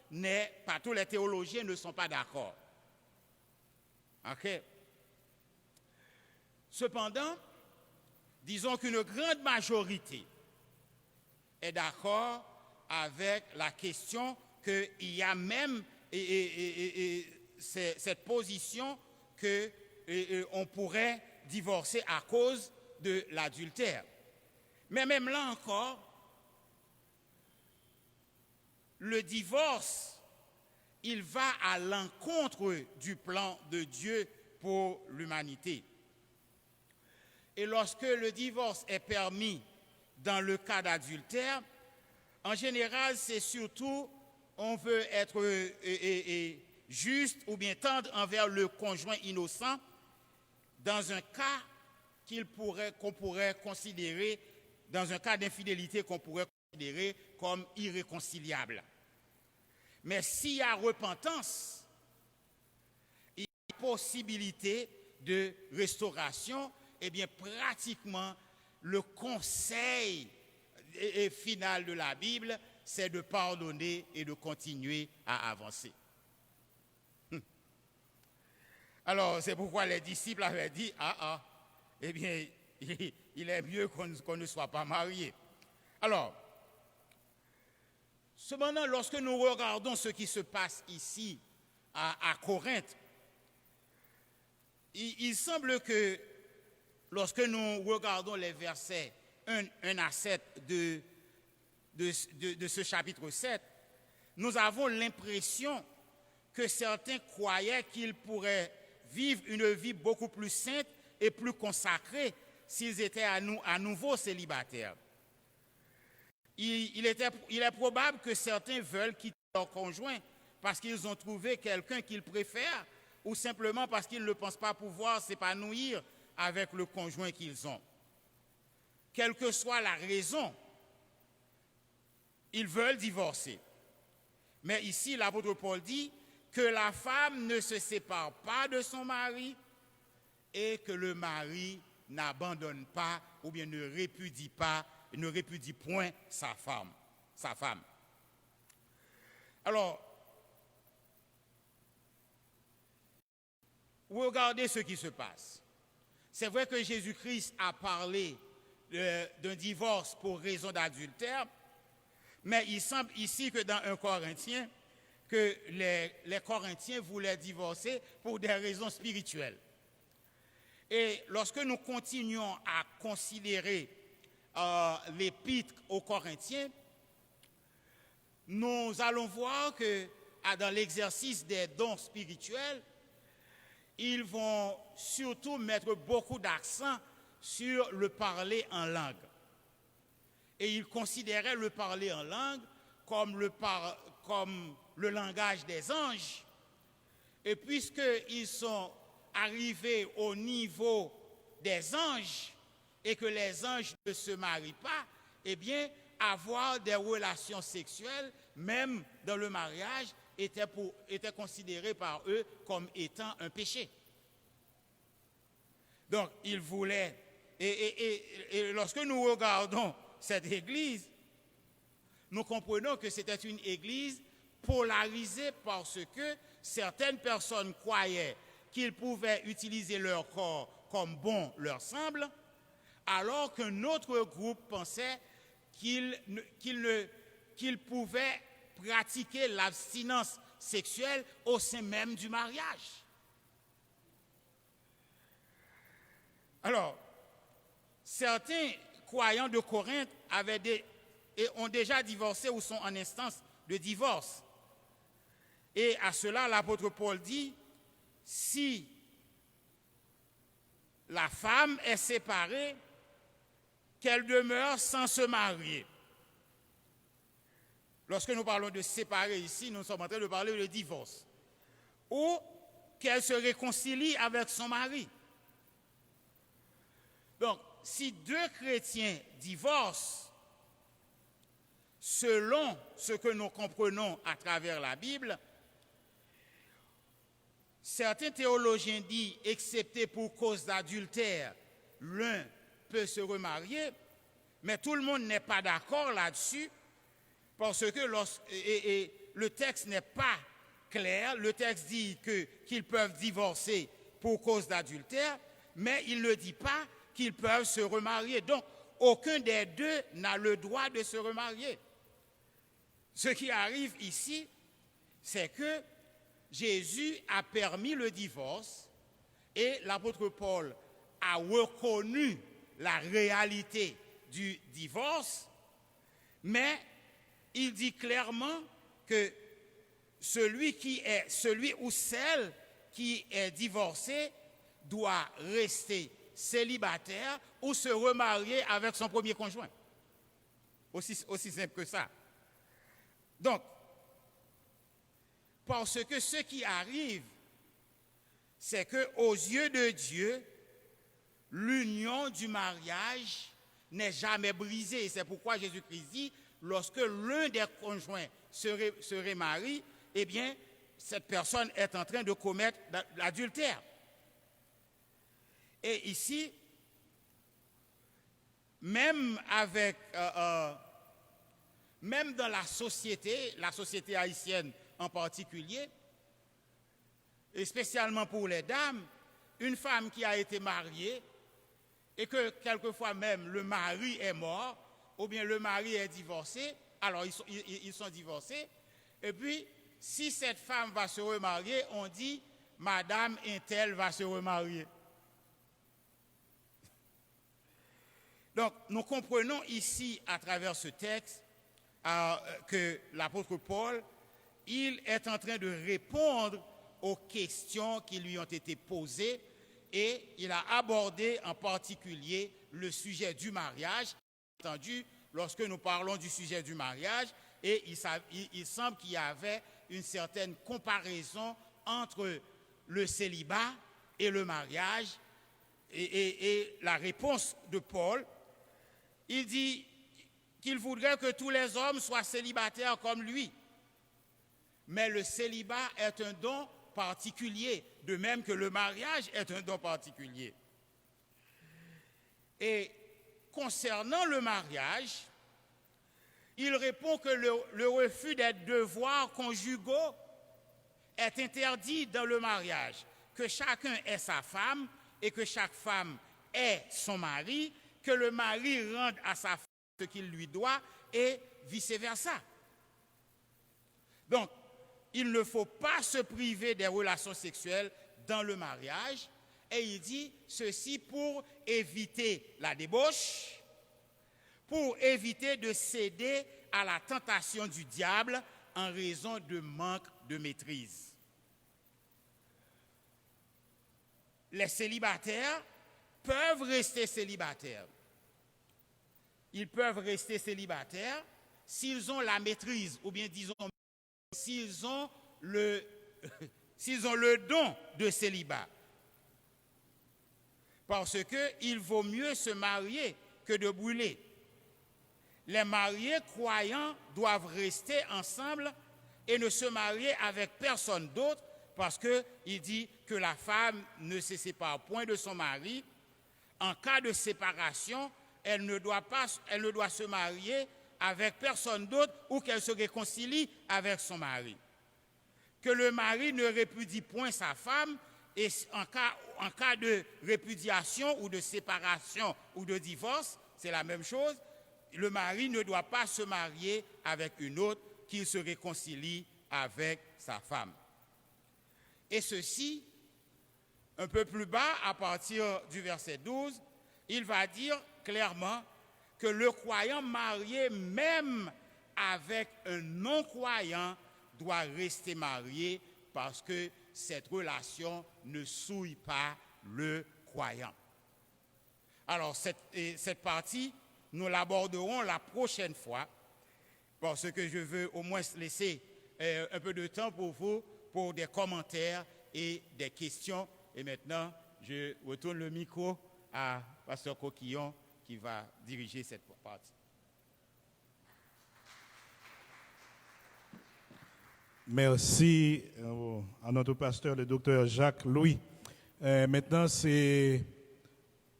les théologiens ne sont pas d'accord. OK? Cependant, disons qu'une grande majorité est d'accord avec la question qu'il y a même cette position qu'on pourrait divorcer à cause de l'adultère. Mais même là encore, le divorce, il va à l'encontre du plan de Dieu pour l'humanité. Et lorsque le divorce est permis dans le cas d'adultère, en général, c'est surtout, on veut être juste ou bien tendre envers le conjoint innocent dans un cas qu'on pourrait considérer, dans un cas d'infidélité qu'on pourrait considérer comme irréconciliable. Mais s'il y a repentance, il y a possibilité de restauration, eh bien pratiquement le conseil final de la Bible, c'est de pardonner et de continuer à avancer. Alors, c'est pourquoi les disciples avaient dit, eh bien, il est mieux qu'on ne soit pas marié. Alors, cependant, lorsque nous regardons ce qui se passe ici, à Corinthe, il semble que lorsque nous regardons les versets 1 à 7 de ce chapitre 7, nous avons l'impression que certains croyaient qu'ils pourraient vivre une vie beaucoup plus sainte et plus consacrée s'ils étaient à nouveau célibataires. Il est probable que certains veulent quitter leur conjoint parce qu'ils ont trouvé quelqu'un qu'ils préfèrent ou simplement parce qu'ils ne pensent pas pouvoir s'épanouir avec le conjoint qu'ils ont. Quelle que soit la raison, ils veulent divorcer. Mais ici, l'apôtre Paul dit que la femme ne se sépare pas de son mari et que le mari n'abandonne pas ou bien ne répudie point sa femme. Alors, regardez ce qui se passe. C'est vrai que Jésus-Christ a parlé d'un divorce pour raison d'adultère, mais il semble ici que dans 1 Corinthiens, que les Corinthiens voulaient divorcer pour des raisons spirituelles. Et lorsque nous continuons à considérer l'épître aux Corinthiens, nous allons voir que dans l'exercice des dons spirituels, ils vont surtout mettre beaucoup d'accent sur le parler en langue. Et ils considéraient le parler en langue comme le langage des anges. Et puisqu'ils sont arrivés au niveau des anges et que les anges ne se marient pas, eh bien, avoir des relations sexuelles, même dans le mariage, était considéré par eux comme étant un péché. Donc, ils voulaient, et lorsque nous regardons cette église, nous comprenons que c'était une église polarisée parce que certaines personnes croyaient qu'ils pouvaient utiliser leur corps comme bon leur semble, alors qu'un autre groupe pensait qu'ils pouvaient pratiquer l'abstinence sexuelle au sein même du mariage. Alors, certains croyants de Corinthe ont déjà divorcé ou sont en instance de divorce. Et à cela, l'apôtre Paul dit, si la femme est séparée, qu'elle demeure sans se marier. Lorsque nous parlons de séparer ici, nous sommes en train de parler de divorce. Ou qu'elle se réconcilie avec son mari. Donc, si deux chrétiens divorcent, selon ce que nous comprenons à travers la Bible, certains théologiens disent, excepté pour cause d'adultère, l'un peut se remarier, mais tout le monde n'est pas d'accord là-dessus, parce que le texte n'est pas clair. Le texte dit qu'ils peuvent divorcer pour cause d'adultère, mais il ne dit pas qu'ils peuvent se remarier. Donc, aucun des deux n'a le droit de se remarier. Ce qui arrive ici, c'est que Jésus a permis le divorce et l'apôtre Paul a reconnu la réalité du divorce, mais il dit clairement que celui ou celle qui est divorcé doit rester célibataire ou se remarier avec son premier conjoint. Aussi simple que ça. Donc, parce que ce qui arrive, c'est qu'aux yeux de Dieu, l'union du mariage n'est jamais brisée. C'est pourquoi Jésus-Christ dit, lorsque l'un des conjoints se remarie, eh bien, cette personne est en train de commettre l'adultère. Et ici, même dans la société haïtienne en particulier, et spécialement pour les dames, une femme qui a été mariée et que quelquefois même le mari est mort, ou bien le mari est divorcé, alors ils sont divorcés, et puis si cette femme va se remarier, on dit « Madame Intel va se remarier ». Donc, nous comprenons ici, à travers ce texte, que l'apôtre Paul, il est en train de répondre aux questions qui lui ont été posées et il a abordé en particulier le sujet du mariage. Entendu, lorsque nous parlons du sujet du mariage, et il semble qu'il y avait une certaine comparaison entre le célibat et le mariage. Et la réponse de Paul, il dit qu'il voudrait que tous les hommes soient célibataires comme lui. Mais le célibat est un don particulier, de même que le mariage est un don particulier. Et concernant le mariage, il répond que le refus des devoirs conjugaux est interdit dans le mariage, que chacun ait sa femme et que chaque femme ait son mari, que le mari rende à sa femme ce qu'il lui doit et vice-versa. Donc, il ne faut pas se priver des relations sexuelles dans le mariage, et il dit ceci pour éviter la débauche, pour éviter de céder à la tentation du diable en raison de manque de maîtrise. Les célibataires peuvent rester célibataires. Ils peuvent rester célibataires s'ils ont la maîtrise, ou bien disons, s'ils ont le don de célibat. Parce qu'il vaut mieux se marier que de brûler. Les mariés croyants doivent rester ensemble et ne se marier avec personne d'autre, parce qu'il dit que la femme ne se sépare point de son mari. En cas de séparation, elle ne doit se marier avec personne d'autre ou qu'elle se réconcilie avec son mari. Que le mari ne répudie point sa femme, et en cas de répudiation ou de séparation ou de divorce, c'est la même chose. Le mari ne doit pas se marier avec une autre, qu'il se réconcilie avec sa femme. Et ceci, un peu plus bas, à partir du verset 12, il va dire clairement que le croyant marié, même avec un non-croyant, doit rester marié parce que cette relation ne souille pas le croyant. Alors, cette partie, nous l'aborderons la prochaine fois, parce que je veux au moins laisser un peu de temps pour vous, pour des commentaires et des questions. Et maintenant, je retourne le micro à Pasteur Coquillon qui va diriger cette partie. Merci à notre pasteur, le docteur Jacques Louis. Maintenant, c'est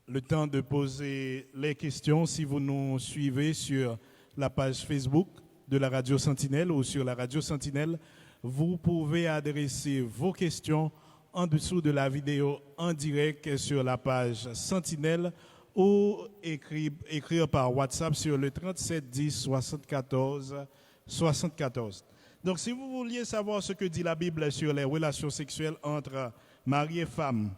le temps de poser les questions. Si vous nous suivez sur la page Facebook de la Radio Sentinelle ou sur la Radio Sentinelle, vous pouvez adresser vos questions en dessous de la vidéo en direct sur la page Sentinelle ou écrire par WhatsApp sur le 37 10 74 74. Donc, si vous vouliez savoir ce que dit la Bible sur les relations sexuelles entre mari et femme,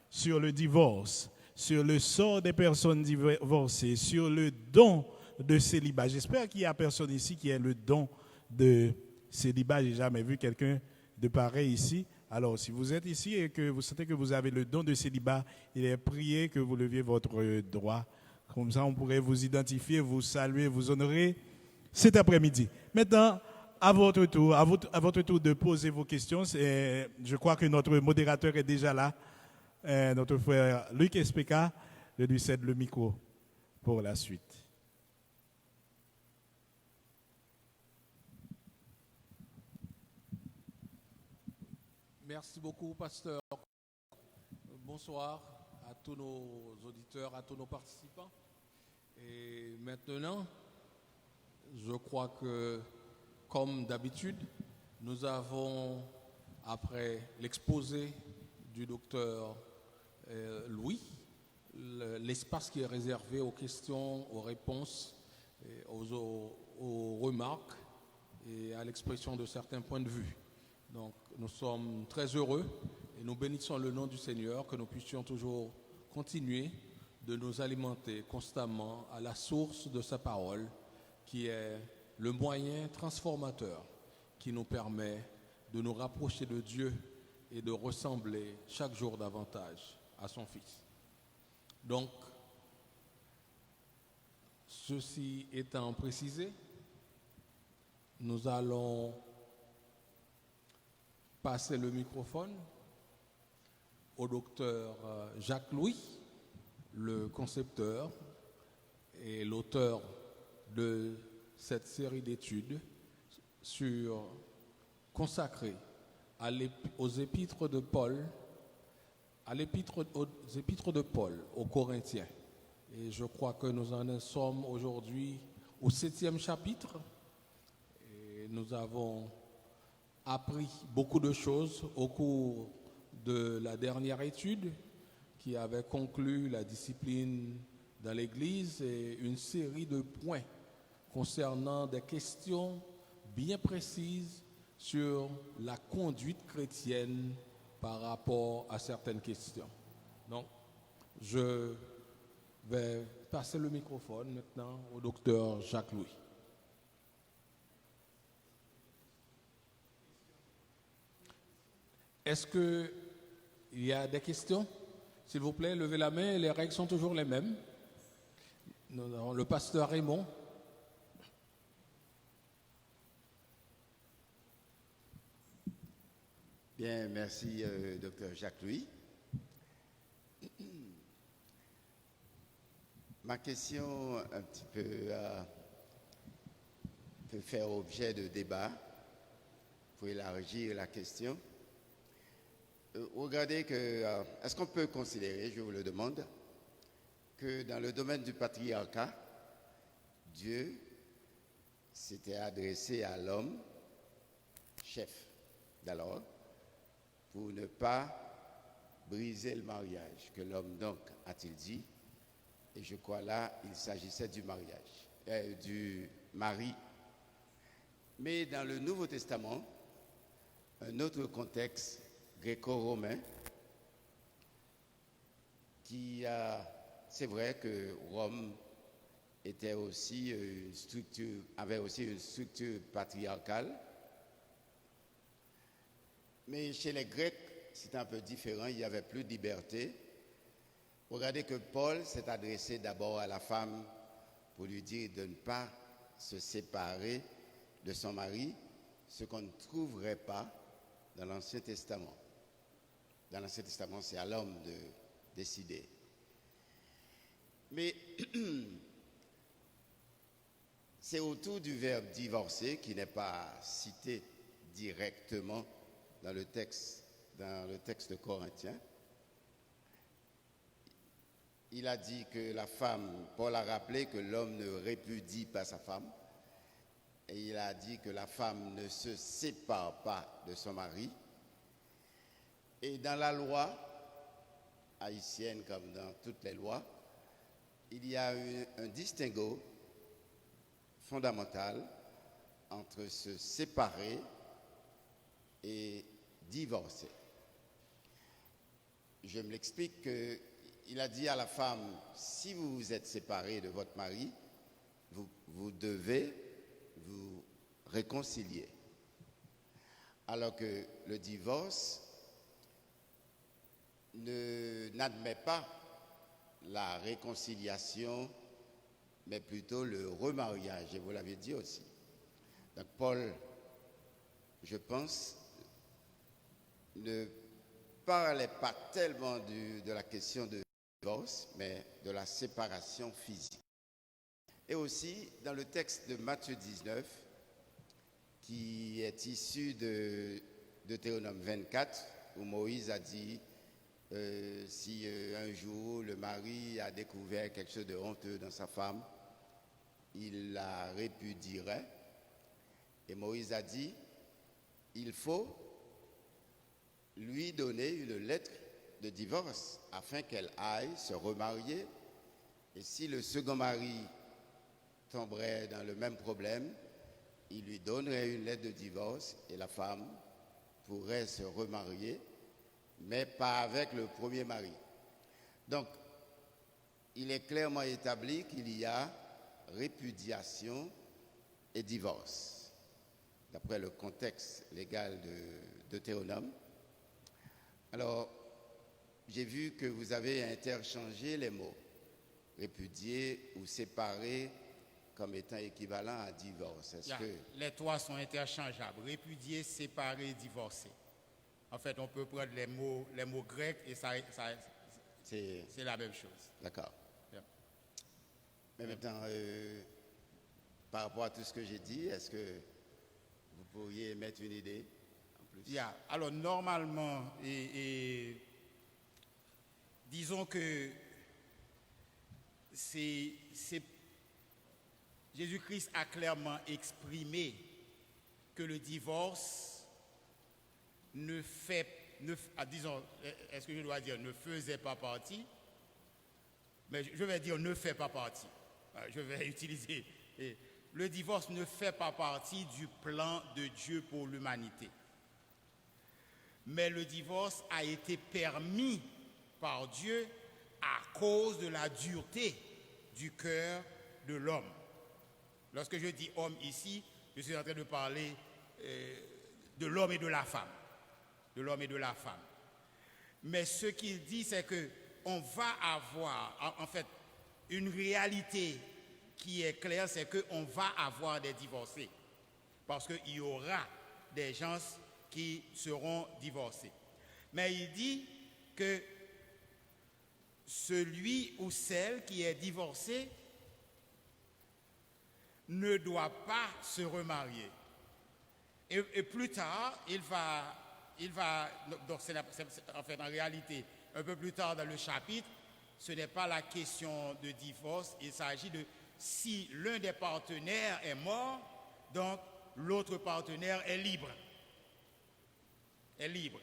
sur le divorce, sur le sort des personnes divorcées, sur le don de célibat, j'espère qu'il n'y a personne ici qui ait le don de célibat. J'ai jamais vu quelqu'un de pareil ici. Alors, si vous êtes ici et que vous sentez que vous avez le don de célibat, il est prié que vous leviez votre droit. Comme ça, on pourrait vous identifier, vous saluer, vous honorer cet après-midi. Maintenant, à votre tour de poser vos questions. Je crois que notre modérateur est déjà là, notre frère Luc Espeka. Je lui cède le micro pour la suite. Merci beaucoup, pasteur. Bonsoir à tous nos auditeurs, à tous nos participants. Et maintenant, je crois que, comme d'habitude, nous avons, après l'exposé du docteur Louis, l'espace qui est réservé aux questions, aux réponses, aux remarques et à l'expression de certains points de vue. Donc, nous sommes très heureux et nous bénissons le nom du Seigneur, que nous puissions toujours continuer de nous alimenter constamment à la source de sa parole, qui est le moyen transformateur qui nous permet de nous rapprocher de Dieu et de ressembler chaque jour davantage à son Fils. Donc, ceci étant précisé, nous allons passer le microphone au docteur Jacques Louis, le concepteur et l'auteur de cette série d'études consacrée aux épîtres de Paul, aux Corinthiens. Et je crois que nous en sommes aujourd'hui au 7e chapitre. Et nous avons appris beaucoup de choses au cours de la dernière étude qui avait conclu la discipline dans l'Église et une série de points concernant des questions bien précises sur la conduite chrétienne par rapport à certaines questions. Donc, je vais passer le microphone maintenant au docteur Jacques Louis. Est-ce qu'il y a des questions? S'il vous plaît, levez la main. Les règles sont toujours les mêmes. Nous avons le pasteur Raymond. Bien, merci, docteur Jacques Louis. Ma question, un petit peu, peut faire objet de débat pour élargir la question. Regardez que, est-ce qu'on peut considérer, je vous le demande, que dans le domaine du patriarcat, Dieu s'était adressé à l'homme, chef d'alors, pour ne pas briser le mariage, que l'homme donc a-t-il dit, et je crois là, il s'agissait du mariage, du mari. Mais dans le Nouveau Testament, un autre contexte gréco-romain, c'est vrai que Rome avait aussi une structure patriarcale, mais chez les Grecs, c'est un peu différent, il y avait plus de liberté. Regardez que Paul s'est adressé d'abord à la femme pour lui dire de ne pas se séparer de son mari, ce qu'on ne trouverait pas dans l'Ancien Testament. Dans l'Ancien Testament, c'est à l'homme de décider. Mais c'est autour du verbe divorcer qui n'est pas cité directement dans le texte de Corinthiens. Il a dit que la femme, Paul a rappelé que l'homme ne répudie pas sa femme, et il a dit que la femme ne se sépare pas de son mari. Et dans la loi haïtienne, comme dans toutes les lois, il y a un distinguo fondamental entre se séparer et divorcer. Je me l'explique qu'il a dit à la femme, si vous vous êtes séparé de votre mari, vous devez vous réconcilier. alors que le divorce n'admet pas la réconciliation, mais plutôt le remariage, et vous l'avez dit aussi. Donc Paul, je pense, ne parlait pas tellement de la question de divorce, mais de la séparation physique. Et aussi, dans le texte de Matthieu 19, qui est issu de Deutéronome 24, où Moïse a dit, si un jour le mari a découvert quelque chose de honteux dans sa femme, il la répudierait. Et Moïse a dit, il faut lui donner une lettre de divorce afin qu'elle aille se remarier. Et si le second mari tomberait dans le même problème, il lui donnerait une lettre de divorce et la femme pourrait se remarier, mais pas avec le premier mari. Donc, il est clairement établi qu'il y a répudiation et divorce, d'après le contexte légal de Deutéronome. Alors, j'ai vu que vous avez interchangé les mots répudier ou séparer comme étant équivalent à divorce. Les trois sont interchangeables. Répudier, séparer, divorcer. En fait, on peut prendre les mots grecs et c'est la même chose. D'accord. Yeah. Mais maintenant, par rapport à tout ce que j'ai dit, est-ce que vous pourriez mettre une idée en plus? Yeah. Alors, normalement, disons que Jésus-Christ a clairement exprimé que le divorce ne faisait pas partie, mais je vais dire ne fait pas partie. Je vais utiliser. Le divorce ne fait pas partie du plan de Dieu pour l'humanité. Mais le divorce a été permis par Dieu à cause de la dureté du cœur de l'homme. Lorsque je dis homme ici, je suis en train de parler de l'homme et de la femme. De l'homme et de la femme. Mais ce qu'il dit, c'est qu'on va avoir, en fait, une réalité qui est claire, c'est qu'on va avoir des divorcés. Parce qu'il y aura des gens qui seront divorcés. Mais il dit que celui ou celle qui est divorcé ne doit pas se remarier. Et plus tard, il va donc en fait en réalité, un peu plus tard dans le chapitre, ce n'est pas la question de divorce, il s'agit de si l'un des partenaires est mort, donc l'autre partenaire est libre. Est libre.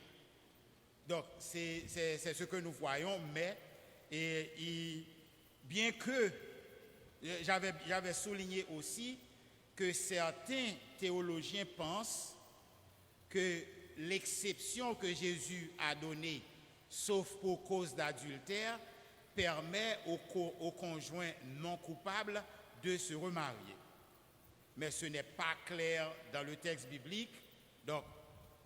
Donc c'est ce que nous voyons, mais bien que j'avais souligné aussi que certains théologiens pensent que l'exception que Jésus a donnée, sauf pour cause d'adultère, permet aux conjoints non coupables de se remarier. Mais ce n'est pas clair dans le texte biblique, donc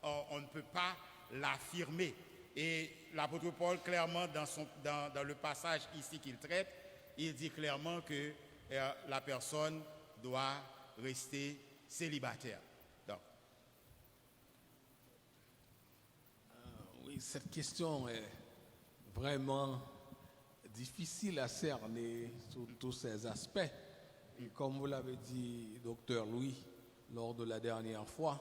on ne peut pas l'affirmer. Et l'apôtre Paul, clairement, dans le passage ici qu'il traite, il dit clairement que la personne doit rester célibataire. Donc. Oui, cette question est vraiment difficile à cerner sur tous ces aspects. Et comme vous l'avez dit, docteur Louis, lors de la dernière fois,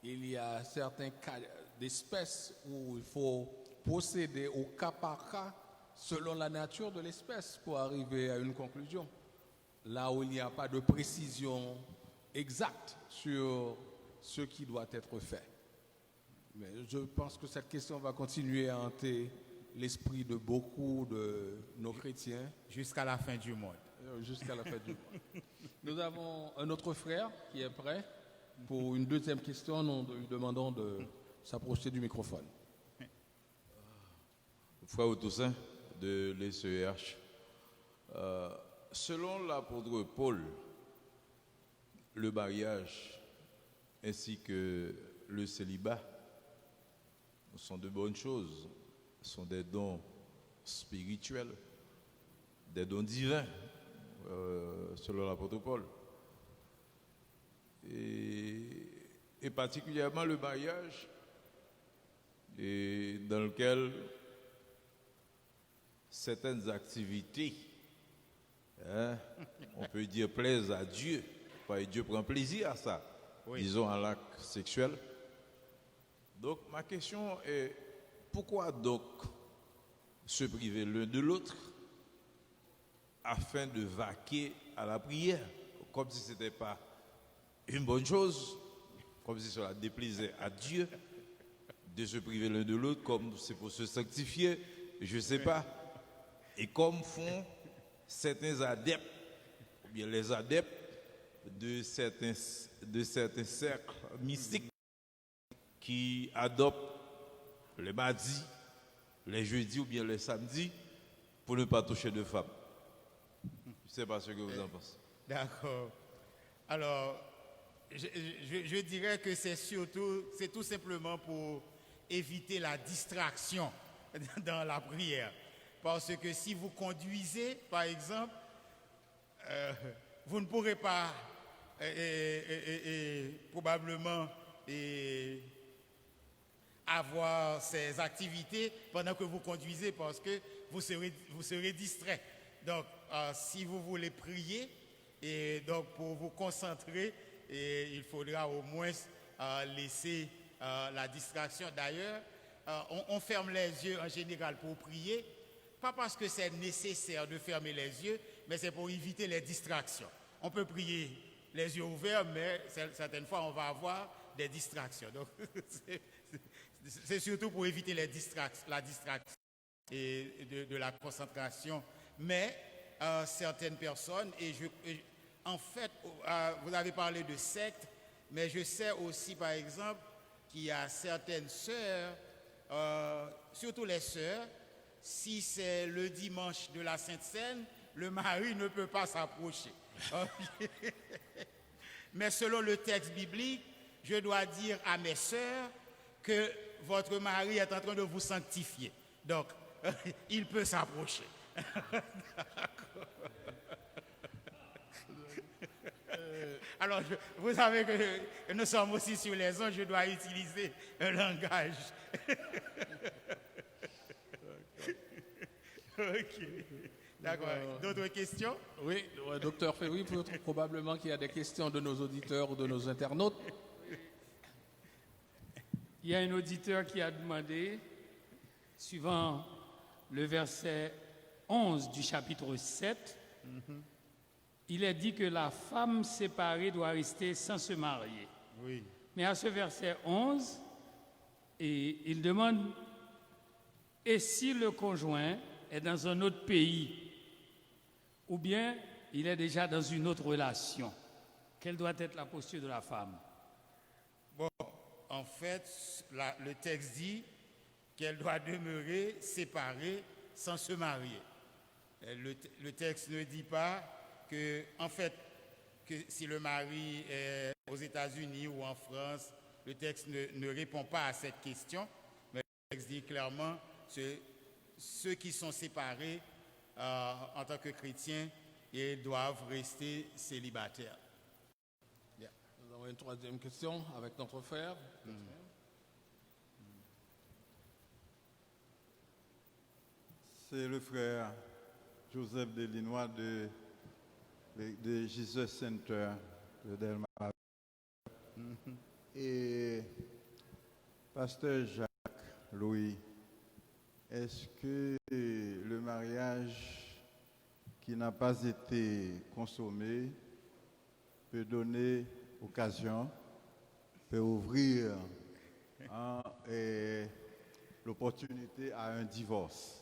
il y a certains cas d'espèces où il faut procéder au cas par cas selon la nature de l'espèce pour arriver à une conclusion. Là où il n'y a pas de précision exacte sur ce qui doit être fait. Mais je pense que cette question va continuer à hanter l'esprit de beaucoup de nos chrétiens. Jusqu'à la fin du monde. Jusqu'à la fin du monde. Nous avons un autre frère qui est prêt pour une deuxième question. Nous lui demandons de s'approcher du microphone. Frère Toussaint de l'ECEH. Selon l'apôtre Paul, le mariage ainsi que le célibat sont de bonnes choses, sont des dons spirituels, des dons divins, selon l'apôtre Paul. Et particulièrement le mariage, et dans lequel certaines activités, on peut dire, plaisent à Dieu, et Dieu prend plaisir à ça, disons à l'acte sexuel. Donc ma question est, pourquoi donc se priver l'un de l'autre afin de vaquer à la prière, comme si ce n'était pas une bonne chose, comme si cela déplaisait à Dieu, de se priver l'un de l'autre, comme c'est pour se sanctifier, je ne sais pas. Et comme font certains adeptes, ou bien les adeptes de certains cercles mystiques qui adoptent les mardis, les jeudis ou bien les samedis pour ne pas toucher de femmes. Je ne sais pas ce que vous en pensez. D'accord. Alors, je dirais que c'est tout simplement pour éviter la distraction dans la prière. Parce que si vous conduisez, par exemple, vous ne pourrez pas probablement avoir ces activités pendant que vous conduisez parce que vous serez distrait. Donc, si vous voulez prier, et donc pour vous concentrer, il faudra au moins laisser la distraction. D'ailleurs, on ferme les yeux en général pour prier, pas parce que c'est nécessaire de fermer les yeux, mais c'est pour éviter les distractions. On peut prier les yeux ouverts, mais certaines fois, on va avoir des distractions. Donc, c'est surtout pour éviter la distraction et de la concentration. Mais certaines personnes, en fait, vous avez parlé de sectes, mais je sais aussi, par exemple, qu'il y a certaines sœurs, surtout les sœurs, si c'est le dimanche de la Sainte Seine, le mari ne peut pas s'approcher. Mais selon le texte biblique, je dois dire à mes sœurs que votre mari est en train de vous sanctifier. Donc, il peut s'approcher. Alors, vous savez que nous sommes aussi sur les ondes, je dois utiliser un langage. Ok. D'accord. D'autres questions? Oui, docteur Ferry, probablement qu'il y a des questions de nos auditeurs ou de nos internautes. Il y a un auditeur qui a demandé, suivant le verset 11 du chapitre 7, il est dit que la femme séparée doit rester sans se marier. Oui. Mais à ce verset 11, il demande, et si le conjoint est dans un autre pays, ou bien il est déjà dans une autre relation, quelle doit être la posture de la femme? Bon, en fait, le texte dit qu'elle doit demeurer séparée sans se marier. Le texte ne dit pas que, en fait, que si le mari est aux États-Unis ou en France, le texte ne répond pas à cette question, mais le texte dit clairement que ceux qui sont séparés en tant que chrétiens, ils doivent rester célibataires. Bien. Nous avons une troisième question avec notre frère. C'est le frère Joseph Delinois de Jesus Center de Delma. Et pasteur Jacques Louis, est-ce que le mariage qui n'a pas été consommé peut donner occasion, peut ouvrir l'opportunité à un divorce?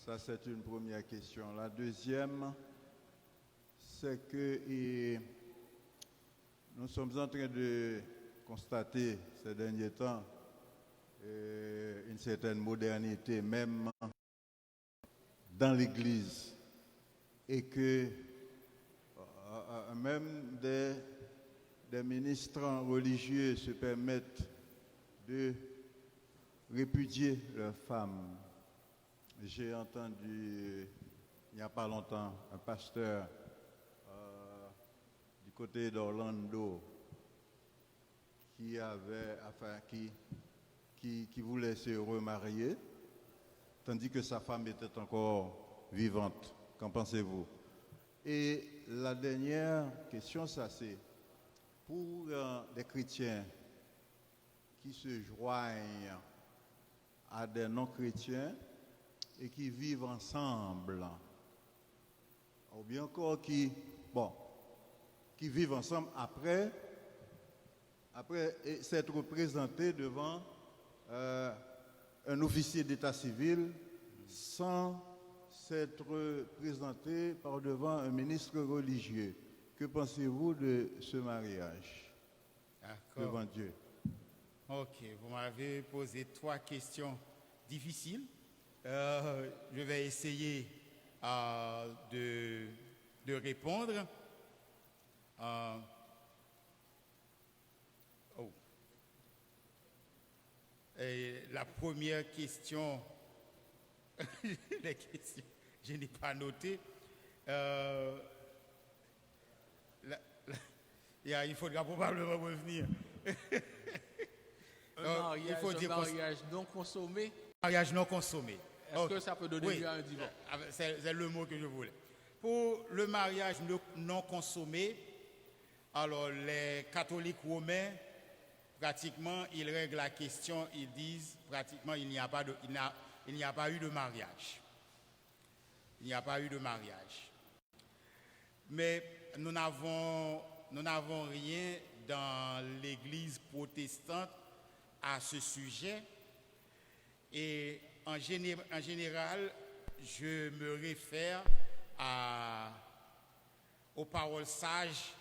Ça, c'est une première question. La deuxième, c'est que nous sommes en train de constater ces derniers temps une certaine modernité, même dans l'Église, et que même des ministres religieux se permettent de répudier leurs femmes. J'ai entendu il n'y a pas longtemps un pasteur du côté d'Orlando qui voulait se remarier, tandis que sa femme était encore vivante. Qu'en pensez-vous? Et la dernière question, ça c'est pour des chrétiens qui se joignent à des non-chrétiens et qui vivent ensemble, ou bien encore qui vivent ensemble après s'être présentés devant un officier d'état civil sans s'être présenté par devant un ministre religieux. Que pensez-vous de ce mariage devant Dieu? Ok, vous m'avez posé 3 questions difficiles. Je vais essayer de répondre. Et la première question, les questions, je n'ai pas noté. Il faudra probablement revenir. Un mariage non consommé. Mariage non consommé. Est-ce que ça peut donner lieu à un divorce? C'est le mot que je voulais. Pour le mariage non consommé, alors les catholiques romains, pratiquement, ils règlent la question, ils disent pratiquement il n'y a pas eu de mariage. Il n'y a pas eu de mariage. Mais nous n'avons rien dans l'Église protestante à ce sujet. Et en général, je me réfère aux paroles sages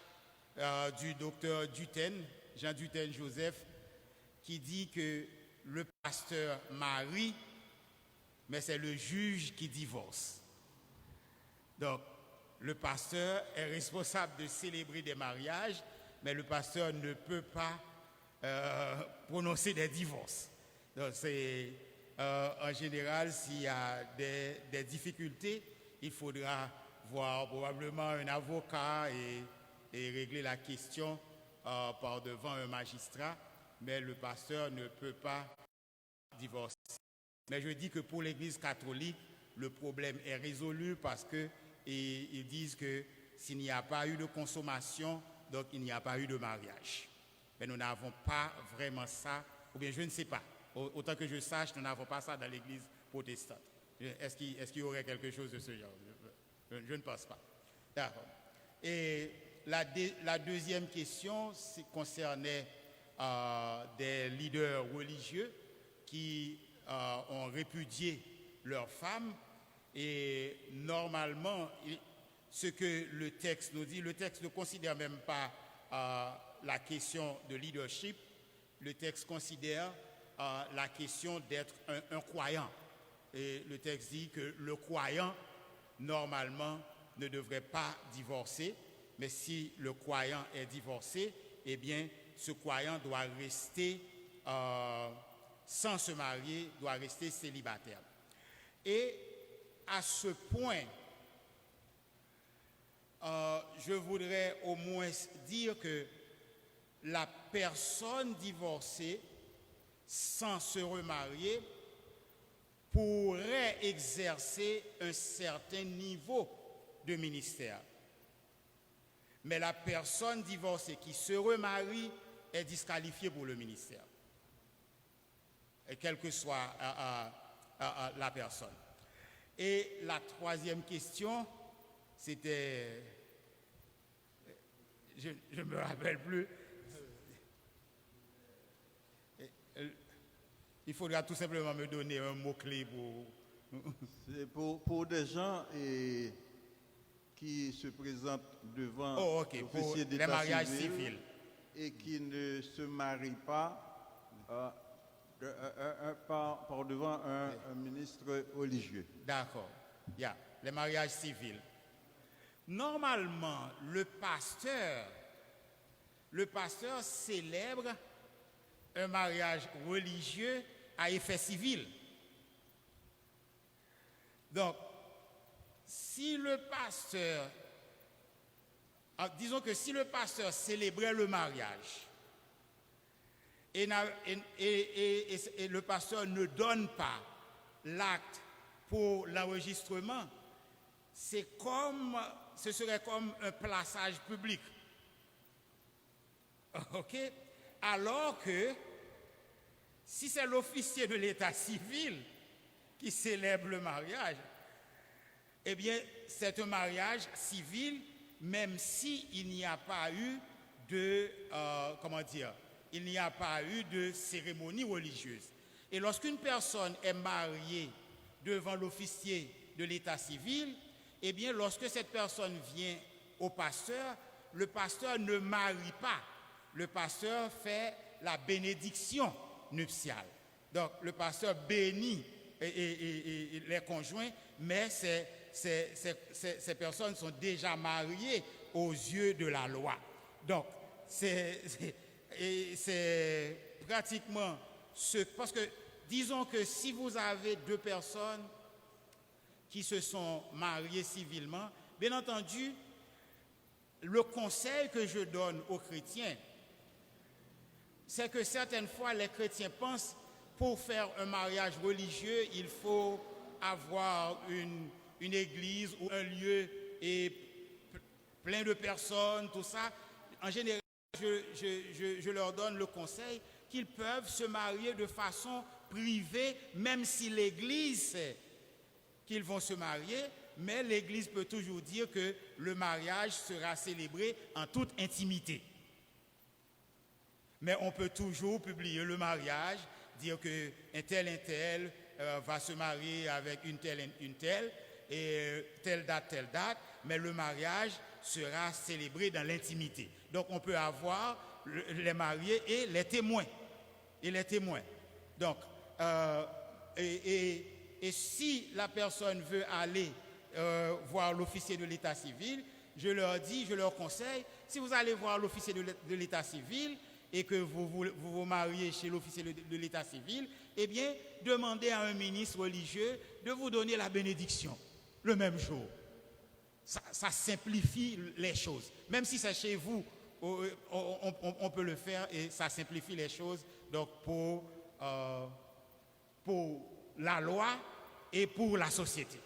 du docteur Duthène, Jean Duthène Joseph, qui dit que le pasteur marie, mais c'est le juge qui divorce. Donc, le pasteur est responsable de célébrer des mariages, mais le pasteur ne peut pas prononcer des divorces. Donc, en général, s'il y a des difficultés, il faudra voir probablement un avocat et régler la question par devant un magistrat, mais le pasteur ne peut pas divorcer. Mais je dis que pour l'Église catholique, le problème est résolu parce qu'ils disent que s'il n'y a pas eu de consommation, donc il n'y a pas eu de mariage. Mais nous n'avons pas vraiment ça, ou bien je ne sais pas. Autant que je sache, nous n'avons pas ça dans l'Église protestante. Est-ce qu'il y aurait quelque chose de ce genre? Je ne pense pas. D'accord. Et la deuxième question concernait des leaders religieux qui ont répudié leurs femmes. Et normalement, ce que le texte nous dit, le texte ne considère même pas la question de leadership. Le texte considère la question d'être un croyant. Et le texte dit que le croyant, normalement, ne devrait pas divorcer. Mais si le croyant est divorcé, eh bien, ce croyant doit rester sans se marier, doit rester célibataire. Et à ce point, je voudrais au moins dire que la personne divorcée, sans se remarier, pourrait exercer un certain niveau de ministère. Mais la personne divorcée qui se remarie est disqualifiée pour le ministère, et quelle que soit la personne. Et la troisième question, c'était... Je ne me rappelle plus. Il faudra tout simplement me donner un mot-clé pour... C'est pour des gens qui se présentent devant l'officier d'état civil et qui ne se marient pas par devant un ministre religieux. D'accord. Les mariages civils. Normalement, le pasteur célèbre un mariage religieux à effet civil. Donc, si le pasteur, disons que si le pasteur célébrait le mariage et le pasteur ne donne pas l'acte pour l'enregistrement, ce serait comme un plaçage public. OK? Alors que si c'est l'officier de l'état civil qui célèbre le mariage, eh bien, c'est un mariage civil, même s'il n'y a pas eu il n'y a pas eu de cérémonie religieuse. Et lorsqu'une personne est mariée devant l'officier de l'état civil, eh bien, lorsque cette personne vient au pasteur, le pasteur ne marie pas. Le pasteur fait la bénédiction nuptiale. Donc, le pasteur bénit les conjoints, mais ces personnes sont déjà mariées aux yeux de la loi. Donc, c'est pratiquement parce que, disons que si vous avez deux personnes qui se sont mariées civilement, bien entendu, le conseil que je donne aux chrétiens, c'est que certaines fois, les chrétiens pensent pour faire un mariage religieux, il faut avoir une église ou un lieu et plein de personnes, tout ça. En général, je leur donne le conseil qu'ils peuvent se marier de façon privée, même si l'église sait qu'ils vont se marier, mais l'église peut toujours dire que le mariage sera célébré en toute intimité. Mais on peut toujours publier le mariage, dire qu'un tel va se marier avec une telle, et telle date, mais le mariage sera célébré dans l'intimité. Donc on peut avoir les mariés et les témoins. Donc, et si la personne veut aller voir l'officier de l'état civil, je leur conseille, si vous allez voir l'officier de l'état civil et que vous vous mariez chez l'officier de l'état civil, eh bien, demandez à un ministre religieux de vous donner la bénédiction le même jour. Ça simplifie les choses. Même si c'est chez vous, on peut le faire et ça simplifie les choses. Donc, pour la loi et pour la société.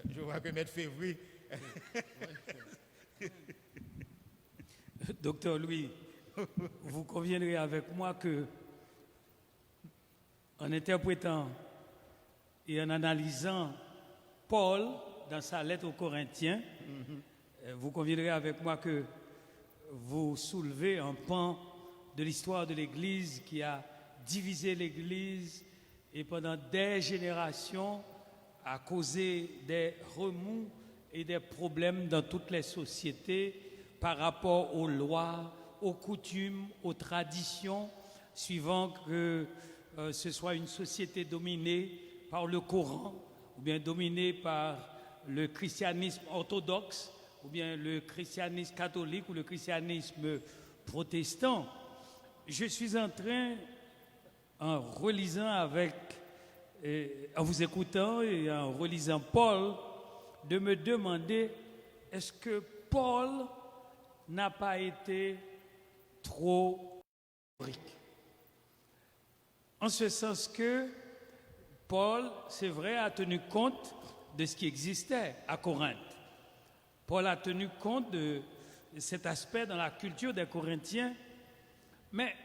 Je vois que M. Février... Docteur Louis, vous conviendrez avec moi que, en interprétant et en analysant Paul dans sa lettre aux Corinthiens, vous conviendrez avec moi que vous soulevez un pan de l'histoire de l'Église qui a divisé l'Église et pendant des générations a causé des remous et des problèmes dans toutes les sociétés par rapport aux lois, aux coutumes, aux traditions, suivant que ce soit une société dominée par le Coran, ou bien dominée par le christianisme orthodoxe, ou bien le christianisme catholique ou le christianisme protestant. Je suis en train, en relisant en vous écoutant et en relisant Paul, de me demander, est-ce que Paul n'a pas été trop riche? En ce sens que Paul, c'est vrai, a tenu compte de ce qui existait à Corinthe. Paul a tenu compte de cet aspect dans la culture des Corinthiens, mais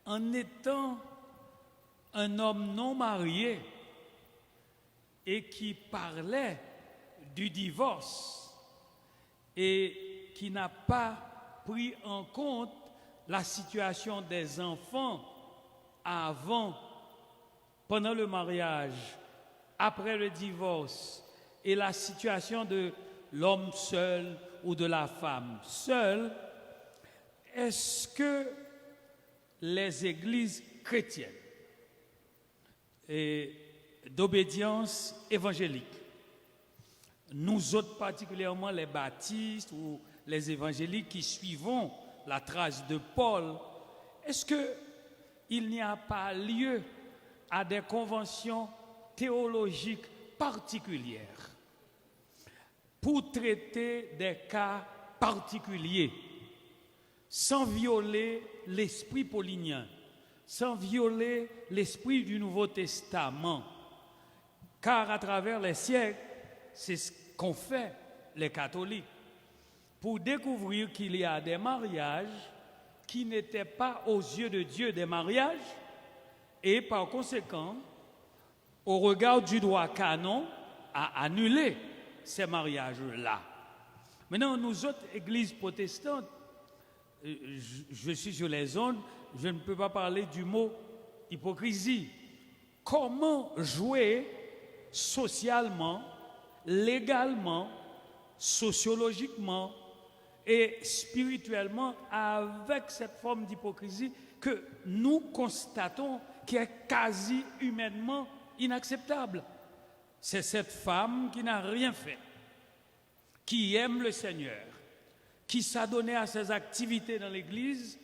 en étant un homme non marié et qui parlait du divorce et qui n'a pas pris en compte la situation des enfants avant, pendant le mariage, après le divorce et la situation de l'homme seul ou de la femme seule, est-ce que les églises chrétiennes et d'obédience évangélique, nous autres particulièrement les baptistes ou les évangéliques qui suivons la trace de Paul, est-ce que il n'y a pas lieu à des conventions théologiques particulières pour traiter des cas particuliers, sans violer l'esprit paulinien, sans violer l'esprit du Nouveau Testament. Car à travers les siècles, c'est ce qu'ont fait les catholiques, pour découvrir qu'il y a des mariages qui n'étaient pas aux yeux de Dieu des mariages, et par conséquent, au regard du droit canon, à annuler ces mariages-là. Maintenant, nous autres églises protestantes, je suis sur les ondes, je ne peux pas parler du mot hypocrisie. Comment jouer socialement, légalement, sociologiquement et spirituellement avec cette forme d'hypocrisie que nous constatons qui est quasi humainement inacceptable? C'est cette femme qui n'a rien fait, qui aime le Seigneur, qui s'adonnait à ses activités dans l'Église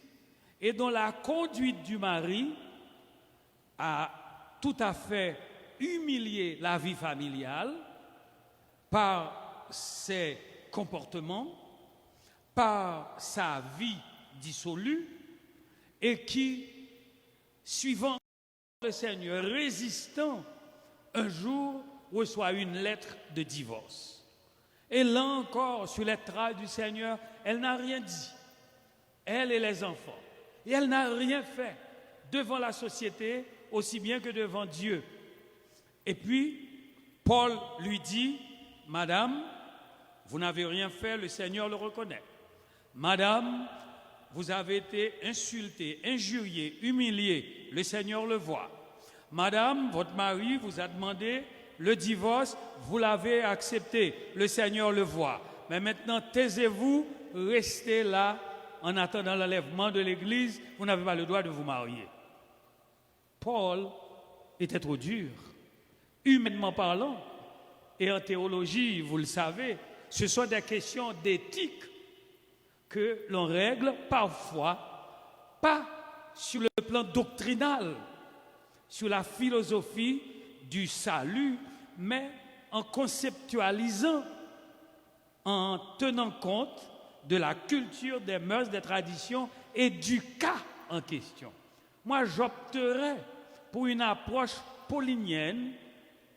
et dont la conduite du mari a tout à fait humilié la vie familiale par ses comportements, par sa vie dissolue, et qui, suivant le Seigneur, résistant, un jour reçoit une lettre de divorce. Et là encore, sur les traces du Seigneur, elle n'a rien dit, elle et les enfants. Et elle n'a rien fait devant la société, aussi bien que devant Dieu. Et puis, Paul lui dit, « Madame, vous n'avez rien fait, le Seigneur le reconnaît. Madame, vous avez été insultée, injuriée, humiliée, le Seigneur le voit. Madame, votre mari vous a demandé le divorce, vous l'avez accepté, le Seigneur le voit. Mais maintenant, taisez-vous, restez là en attendant l'enlèvement de l'Église, vous n'avez pas le droit de vous marier. » Paul était trop dur, humainement parlant. Et en théologie, vous le savez, ce sont des questions d'éthique que l'on règle parfois, pas sur le plan doctrinal, sur la philosophie du salut, mais en conceptualisant, en tenant compte de la culture, des mœurs, des traditions et du cas en question. Moi, j'opterais pour une approche paulinienne,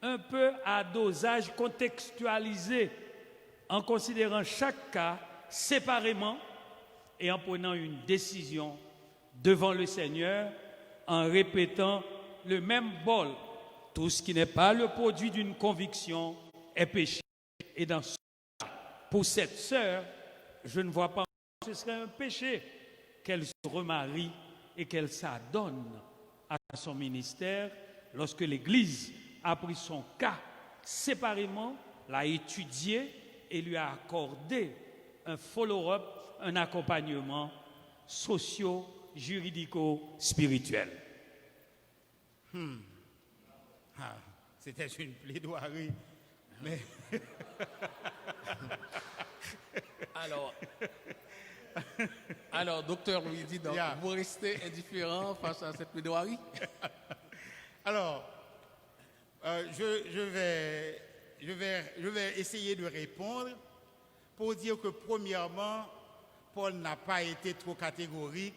un peu à dosage contextualisé, en considérant chaque cas séparément et en prenant une décision devant le Seigneur, en répétant le même bol. Tout ce qui n'est pas le produit d'une conviction est péché. Et dans ce cas, pour cette sœur, je ne vois pas que ce serait un péché qu'elle se remarie et qu'elle s'adonne à son ministère lorsque l'Église a pris son cas séparément, l'a étudié et lui a accordé un follow-up, un accompagnement socio-juridico-spirituel. C'était une plaidoirie, mais... Alors, docteur Louis dit, donc, vous restez indifférent face à cette plaidoirie? Alors, je vais essayer de répondre pour dire que premièrement, Paul n'a pas été trop catégorique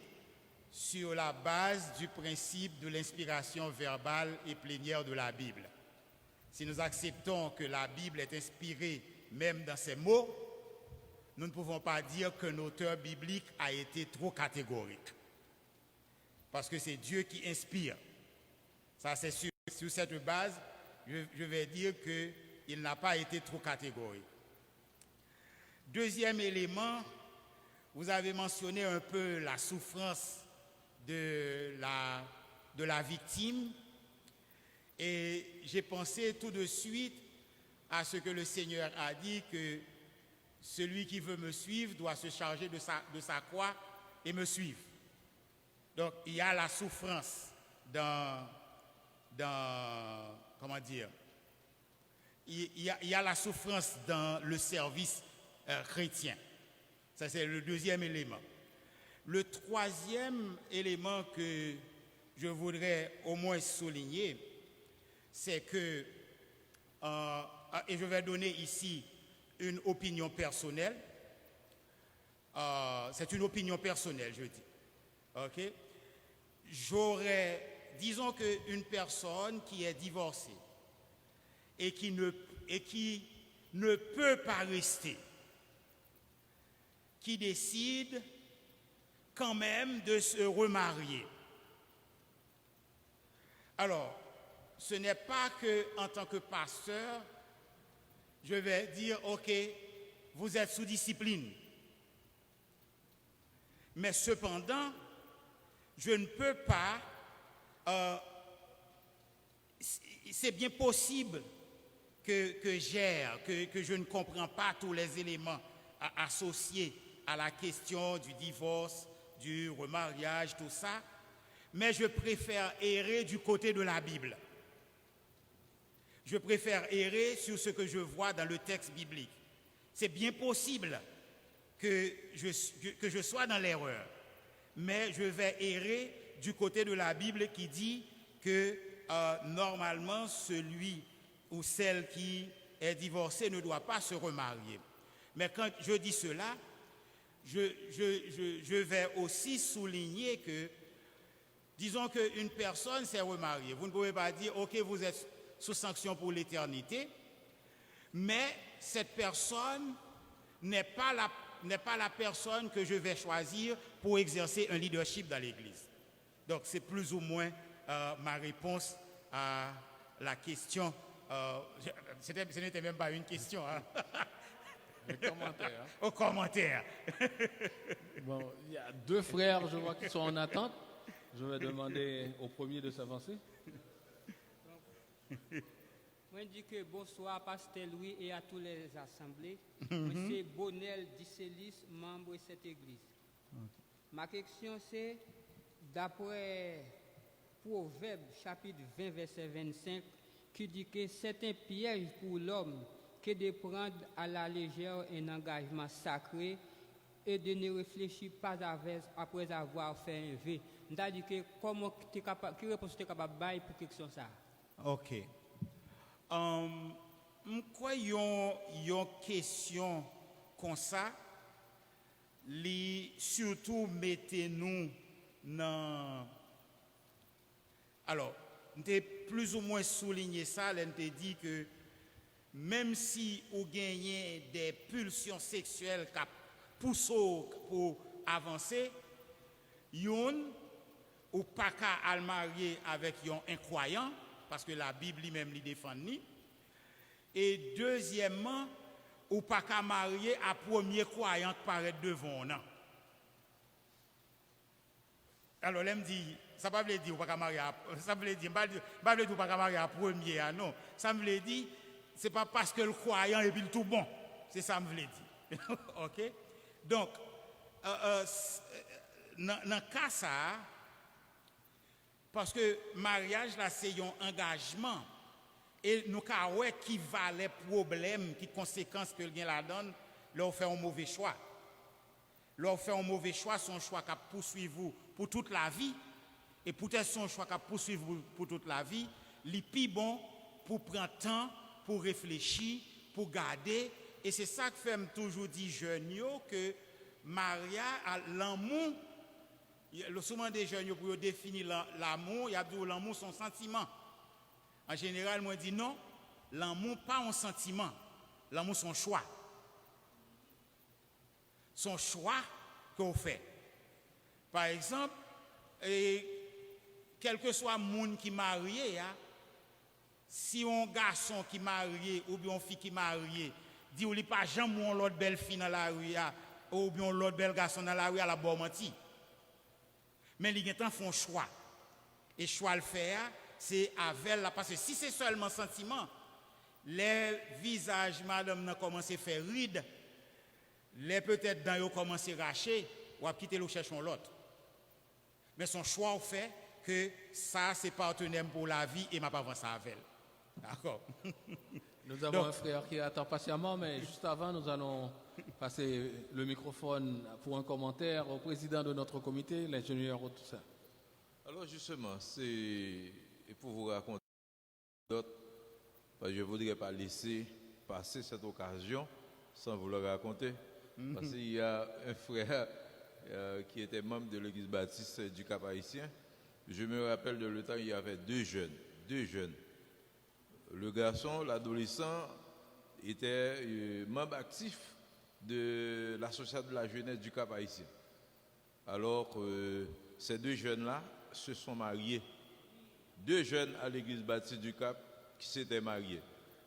sur la base du principe de l'inspiration verbale et plénière de la Bible. Si nous acceptons que la Bible est inspirée même dans ses mots, nous ne pouvons pas dire qu'un auteur biblique a été trop catégorique. Parce que c'est Dieu qui inspire. Ça, c'est sûr. Sur cette base, je vais dire qu'il n'a pas été trop catégorique. Deuxième élément, vous avez mentionné un peu la souffrance de la victime. Et j'ai pensé tout de suite à ce que le Seigneur a dit, que celui qui veut me suivre doit se charger de sa croix et me suivre. Donc, il y a la souffrance dans comment dire, il y a la souffrance dans le service chrétien. Ça, c'est le deuxième élément. Le troisième élément que je voudrais au moins souligner, c'est que, et je vais donner ici une opinion personnelle, c'est une opinion personnelle, je dis, ok? Disons qu'une personne qui est divorcée et qui ne peut pas rester, qui décide quand même de se remarier. Alors, ce n'est pas qu'en tant que pasteur, je vais dire, ok, vous êtes sous discipline. Mais cependant, je ne peux pas, c'est bien possible que je ne comprends pas tous les éléments associés à la question du divorce, du remariage, tout ça, mais je préfère errer du côté de la Bible. Je préfère errer sur ce que je vois dans le texte biblique. C'est bien possible que je sois dans l'erreur, mais je vais errer du côté de la Bible qui dit que normalement celui ou celle qui est divorcé ne doit pas se remarier. Mais quand je dis cela, je vais aussi souligner que, disons qu'une personne s'est remariée. Vous ne pouvez pas dire, ok, vous êtes sous sanction pour l'éternité, mais cette personne n'est pas la personne que je vais choisir pour exercer un leadership dans l'Église. Donc c'est plus ou moins ma réponse à la question. Ce n'était même pas une question. Hein. Commentaire. Au commentaire. Bon, il y a deux frères, je vois, qui sont en attente. Je vais demander au premier de s'avancer. Moi, je dis que bonsoir, Pasteur Louis, et à tous les assemblées. Monsieur Bonnel Dicélis, membre de cette église. Ma question, c'est, d'après Proverbe, chapitre 20, verset 25, qui dit que c'est un piège pour l'homme que de prendre à la légère un engagement sacré et de ne réfléchir pas après avoir fait un vœu. C'est-à-dire que comment quelle réponse tu es capable de faire pour question ça? Ok. Quoi yon question comme ça, surtout mettez-nous dans. Alors, j'ai plus ou moins souligné ça, on te dit que même si vous gagnez des pulsions sexuelles qui poussent pour avancer, yon ou pas qu'à le marier avec un incroyant, parce que la Bible lui-même lui défend ni. Et deuxièmement, ou pas qu'à marier à premier croyant qui paraît devant nous. Alors, elle me dit, ça ne veut pas dire ou pas qu'à marier à, ça veut dire, pas dire ou pas qu'à marier à premier, non. Ça me veut dire, c'est pas parce que le croyant est puis le tout bon. C'est ça que je veux dire. OK? Donc, dans le cas ça, parce que mariage là c'est un engagement et nous avons qui va les problèmes, qui conséquences que le la donne, là on fait un mauvais choix. Là on fait un mauvais choix, son choix qui poursuivre vous pour toute la vie et peut-être son choix qui poursuivre vous pour toute la vie, les plus bon pour prendre temps, pour réfléchir, pour garder et c'est ça que fait toujours dire jeunes que mariage l'amour. Souvent des jeunes, pour définir l'amour, il y a dit l'amour son sentiment. En général, moi je dis non, l'amour pas un sentiment, l'amour son choix. Son choix qu'on fait. Par exemple, quel que soit le monde qui est marié, si un garçon qui est marié ou bien une fille qui est mariée, dit ou il pas jamais l'autre belle fille dans la rue ou bien l'autre bel garçon dans la rue à la bonne menti. Mais les gens font choix. Et choix le faire, c'est avec la. Parce que si c'est seulement sentiment, les visages, madame, commencent à faire ride, les peut-être dans eux commencent à racher, ou à quitter le cherchons l'autre. Mais son choix fait que ça, c'est partenaire pour la vie et m'a pas avancé avec elle. D'accord? Nous avons un frère qui attend patiemment, mais juste avant, nous allons passer le microphone pour un commentaire au président de notre comité, l'ingénieur Toussaint. Alors justement, c'est pour vous raconter d'autres, parce que je ne voudrais pas laisser passer cette occasion sans vous le raconter. Parce qu'il y a un frère qui était membre de l'église baptiste du Cap-Haïtien. Je me rappelle de le temps, il y avait deux jeunes. Le garçon, l'adolescent, était membre actif de l'association de la jeunesse du Cap-Haïtien. Alors, ces deux jeunes-là se sont mariés. Deux jeunes à l'église baptiste du Cap qui s'étaient mariés.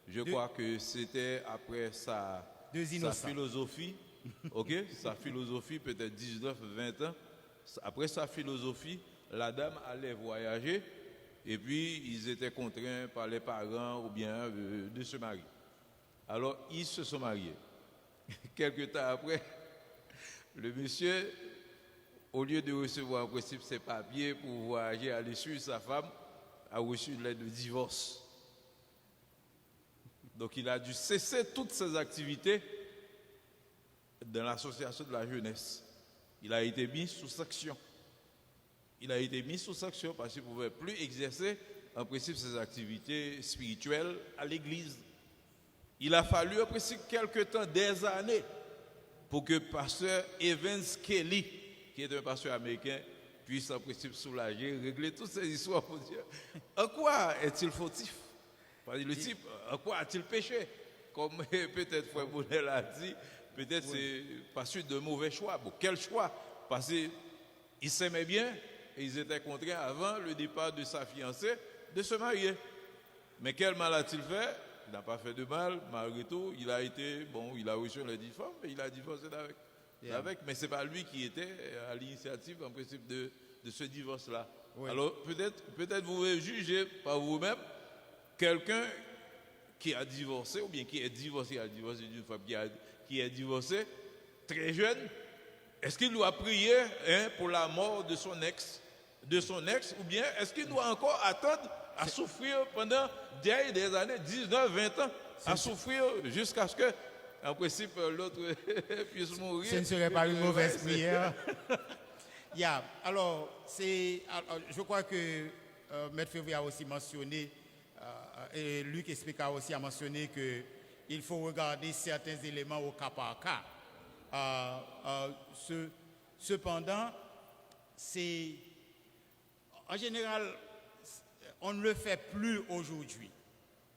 Je crois que c'était après sa philosophie, sa philosophie, peut-être 19, 20 ans. Après sa philosophie, la dame allait voyager et puis ils étaient contraints par les parents ou bien de se marier. Alors, ils se sont mariés. Quelque temps après, le monsieur, au lieu de recevoir en principe ses papiers pour voyager, aller suivre sa femme, a reçu une lettre de divorce. Donc il a dû cesser toutes ses activités dans l'association de la jeunesse. Il a été mis sous sanction. Parce qu'il ne pouvait plus exercer en principe ses activités spirituelles à l'église. Il a fallu en principe quelques temps, des années, pour que pasteur Evans Kelly, qui est un pasteur américain, puisse en principe soulager, régler toutes ces histoires pour dire en quoi est-il fautif? Le type, en quoi a-t-il péché? Comme peut-être Frère Bonnel a dit, peut-être c'est pas suite de mauvais choix. Bon, quel choix? Parce qu'ils s'aimaient bien et ils étaient contraints avant le départ de sa fiancée de se marier. Mais quel mal a-t-il fait? Il n'a pas fait de mal, malgré tout, il a reçu les 10 femmes et il a divorcé avec. Mais ce n'est pas lui qui était à l'initiative, en principe, de ce divorce-là. Oui. Alors, peut-être vous pouvez juger par vous-même quelqu'un qui a divorcé, ou bien qui est divorcé, d'une femme qui est divorcée, très jeune. Est-ce qu'il doit prier pour la mort de son ex, ou bien est-ce qu'il doit encore attendre à souffrir pendant des années, 19, 20 ans, à souffrir jusqu'à ce que, en principe, l'autre puisse mourir? Ce ne serait pas une mauvaise prière. Alors, je crois que Maître Février a aussi mentionné, et Luc Explica aussi a mentionné qu'il faut regarder certains éléments au cas par cas. Cependant, en général, on ne le fait plus aujourd'hui.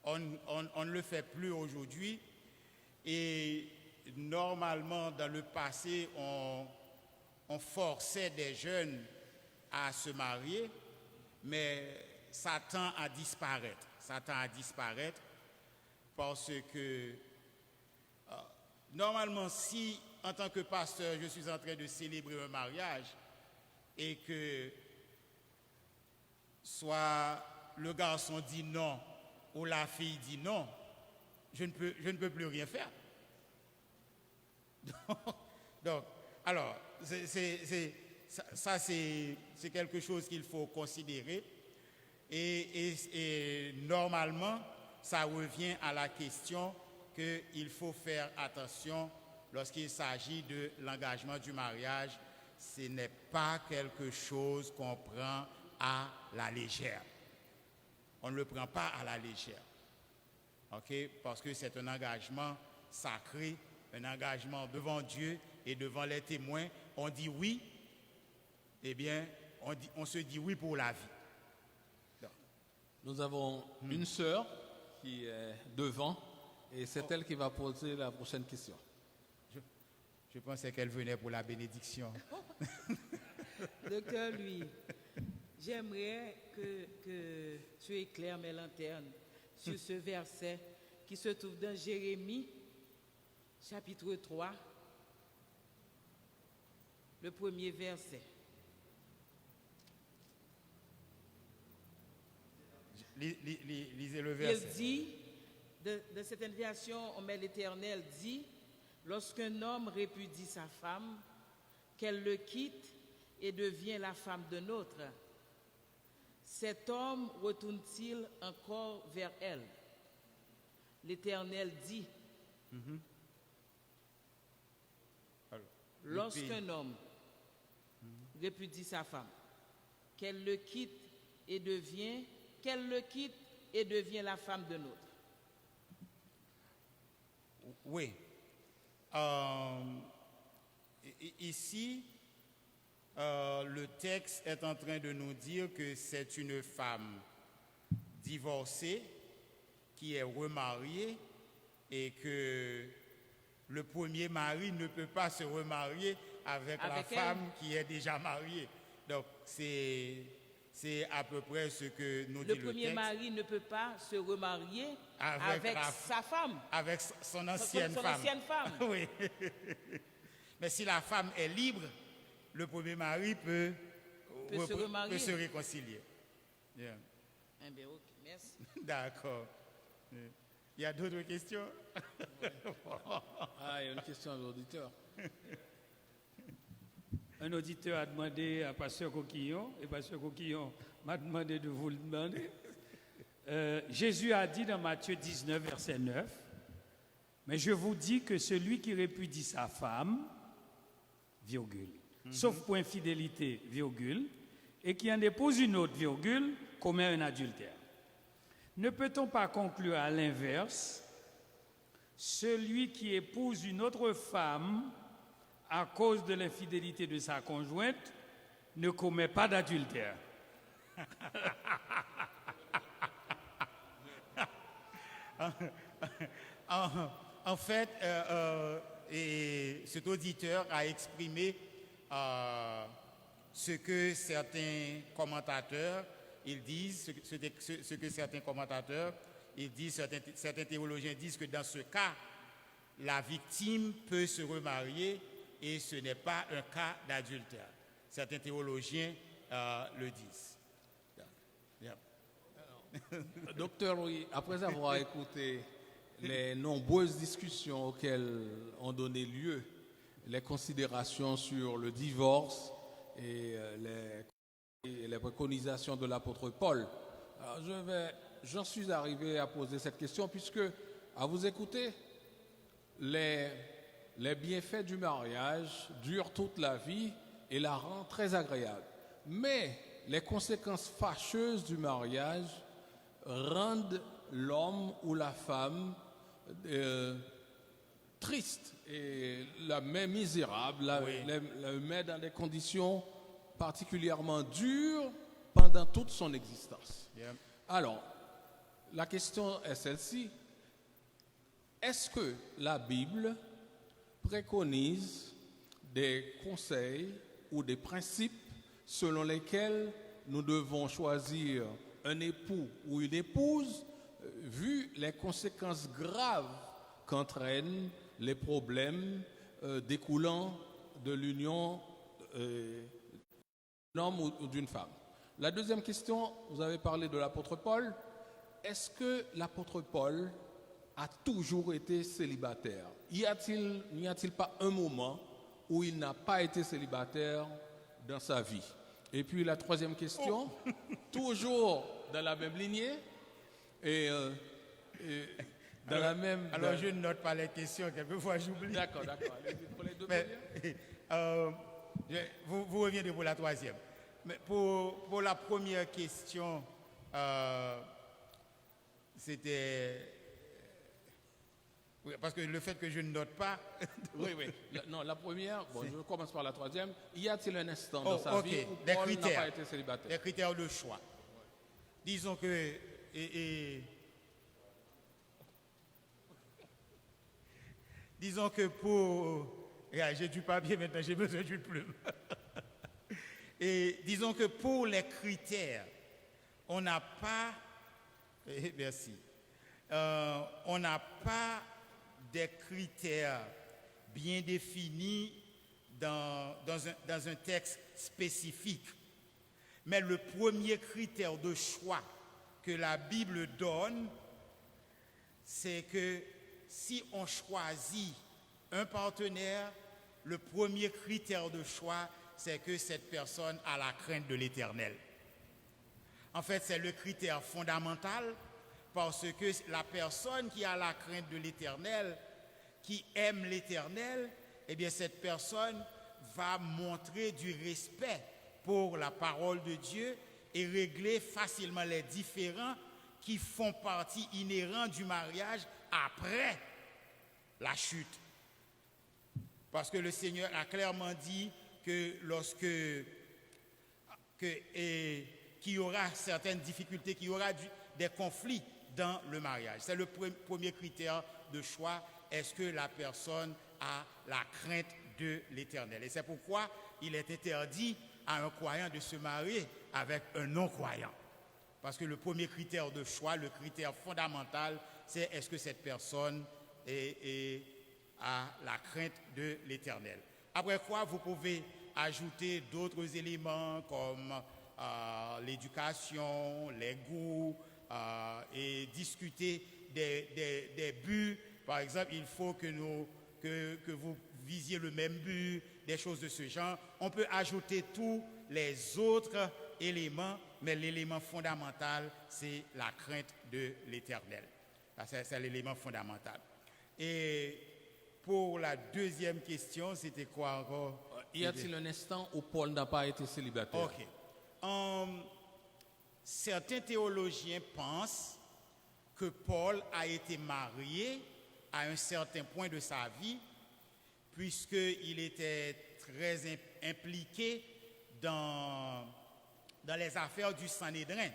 On ne le fait plus aujourd'hui. Et normalement, dans le passé, on forçait des jeunes à se marier, mais ça tend à disparaître. Parce que normalement, si en tant que pasteur, je suis en train de célébrer un mariage et que soit le garçon dit non ou la fille dit non, je ne peux plus rien faire. Donc, alors, ça c'est quelque chose qu'il faut considérer. Et normalement, ça revient à la question qu'il faut faire attention lorsqu'il s'agit de l'engagement du mariage. Ce n'est pas quelque chose qu'on prend à la légère. On ne le prend pas à la légère. Parce que c'est un engagement sacré, un engagement devant Dieu et devant les témoins. On dit oui, eh bien, on se dit oui pour la vie. Nous avons une sœur qui est devant et c'est elle qui va poser la prochaine question. Je pensais qu'elle venait pour la bénédiction. Docteur Louis, j'aimerais que tu éclaires mes lanternes sur ce verset qui se trouve dans Jérémie, chapitre 3, le premier verset. Lisez le verset. Il dit, de cette version, on met l'Éternel dit, lorsqu'un homme répudie sa femme, qu'elle le quitte et devient la femme d'un autre, cet homme retourne-t-il encore vers elle? L'Éternel dit, lorsqu'un homme répudie sa femme, qu'elle le quitte et devient la femme d'un autre. Oui. Ici, le texte est en train de nous dire que c'est une femme divorcée qui est remariée et que le premier mari ne peut pas se remarier avec la femme qui est déjà mariée. Donc, c'est à peu près ce que nous dit le texte. Le premier mari ne peut pas se remarier avec sa femme. Avec son ancienne femme. Oui. Mais si la femme est libre, le premier mari peut se réconcilier. Yeah. Eh bien, ok, merci. D'accord. Il y a d'autres questions? Il y a une question à l'auditeur. Un auditeur a demandé à Pasteur Coquillon, et Pasteur Coquillon m'a demandé de vous le demander. Jésus a dit dans Matthieu 19, verset 9, « Mais je vous dis que celui qui répudie sa femme, virgule, sauf pour infidélité, virgule, et qui en épouse une autre, virgule, commet un adultère. Ne peut-on pas conclure à l'inverse, celui qui épouse une autre femme à cause de l'infidélité de sa conjointe ne commet pas d'adultère. » En fait, et cet auditeur a exprimé ce que certains commentateurs ils disent, ce que certains commentateurs ils disent, certains théologiens disent que dans ce cas, la victime peut se remarier et ce n'est pas un cas d'adultère. Certains théologiens le disent. Docteur Louis, après avoir écouté les nombreuses discussions auxquelles ont donné lieu les considérations sur le divorce et les préconisations de l'apôtre Paul, j'en suis arrivé à poser cette question puisque, à vous écouter, les bienfaits du mariage durent toute la vie et la rendent très agréable. Mais les conséquences fâcheuses du mariage rendent l'homme ou la femme triste et la met misérable, la met dans des conditions particulièrement dures pendant toute son existence. Yeah. Alors, la question est celle-ci. Est-ce que la Bible préconise des conseils ou des principes selon lesquels nous devons choisir un époux ou une épouse vu les conséquences graves qu'entraînent les problèmes découlant de l'union d'un homme ou d'une femme? La deuxième question, vous avez parlé de l'apôtre Paul. Est-ce que l'apôtre Paul a toujours été célibataire? N'y a-t-il pas un moment où il n'a pas été célibataire dans sa vie? Et puis la troisième question, toujours dans la même lignée et dans la même... Alors je ne note pas les questions, quelquefois j'oublie. D'accord. Pour les deux vous reviendrez pour la troisième. Mais pour la première question, c'était... Oui, parce que le fait que je ne note pas... oui. La première, je commence par la troisième. Y a-t-il un instant dans sa vie où des Paul critères, n'a pas été célibataire? Des critères de choix. Disons que... disons que pour... J'ai du papier maintenant, j'ai besoin d'une plume. Et disons que pour les critères, on n'a pas... merci. On n'a pas des critères bien définis dans un texte spécifique. Mais le premier critère de choix que la Bible donne, c'est que si on choisit un partenaire, le premier critère de choix, c'est que cette personne a la crainte de l'Éternel. En fait, c'est le critère fondamental parce que la personne qui a la crainte de l'Éternel, qui aime l'Éternel, eh bien cette personne va montrer du respect pour la parole de Dieu et régler facilement les différends qui font partie inhérente du mariage après la chute. Parce que le Seigneur a clairement dit que qu'il y aura certaines difficultés, qu'il y aura des conflits dans le mariage. C'est le premier critère de choix. Est-ce que la personne a la crainte de l'Éternel? Et c'est pourquoi il est interdit à un croyant de se marier avec un non-croyant. Parce que le premier critère de choix, le critère fondamental, c'est est-ce que cette personne a la crainte de l'Éternel. Après quoi, vous pouvez ajouter d'autres éléments comme l'éducation, les goûts, et discuter des buts. Par exemple, il faut que vous visiez le même but, des choses de ce genre. On peut ajouter tous les autres éléments, mais l'élément fondamental, c'est la crainte de l'Éternel. C'est l'élément fondamental. Et pour la deuxième question, c'était quoi encore? Y a-t-il un instant où Paul n'a pas été célibataire? Ok. Certains théologiens pensent que Paul a été marié à un certain point de sa vie, puisqu'il était très impliqué dans les affaires du Sanhédrin,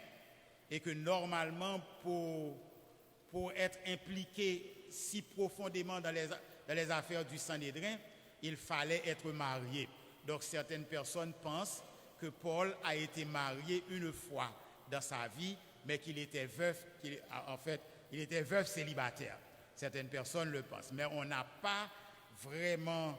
et que normalement, pour être impliqué si profondément dans les affaires du Sanhédrin, il fallait être marié. Donc certaines personnes pensent que Paul a été marié une fois dans sa vie, mais qu'il était veuf, il était veuf célibataire. Certaines personnes le pensent, mais on n'a pas vraiment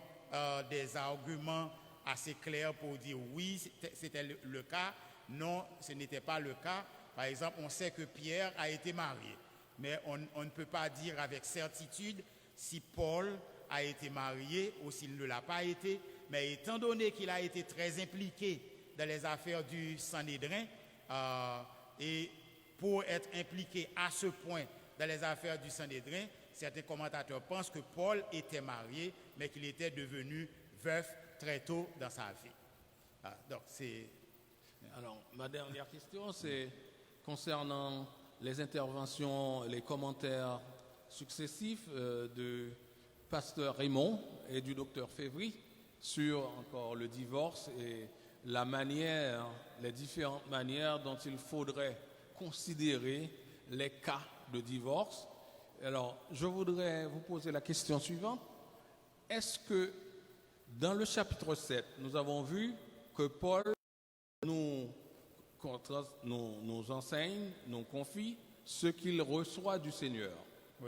des arguments assez clairs pour dire oui, c'était le cas. Non, ce n'était pas le cas. Par exemple, on sait que Pierre a été marié, mais on ne peut pas dire avec certitude si Paul a été marié ou s'il ne l'a pas été. Mais étant donné qu'il a été très impliqué dans les affaires du Sanhédrin, et pour être impliqué à ce point dans les affaires du Sanhédrin, certains commentateurs pensent que Paul était marié, mais qu'il était devenu veuf très tôt dans sa vie. Donc c'est... Alors, ma dernière question, c'est concernant les interventions, les commentaires successifs de pasteur Raymond et du docteur Févry sur encore le divorce et la manière, les différentes manières dont il faudrait considérer les cas de divorce. Alors, je voudrais vous poser la question suivante. Est-ce que dans le chapitre 7, nous avons vu que Paul nous enseigne, nous confie ce qu'il reçoit du Seigneur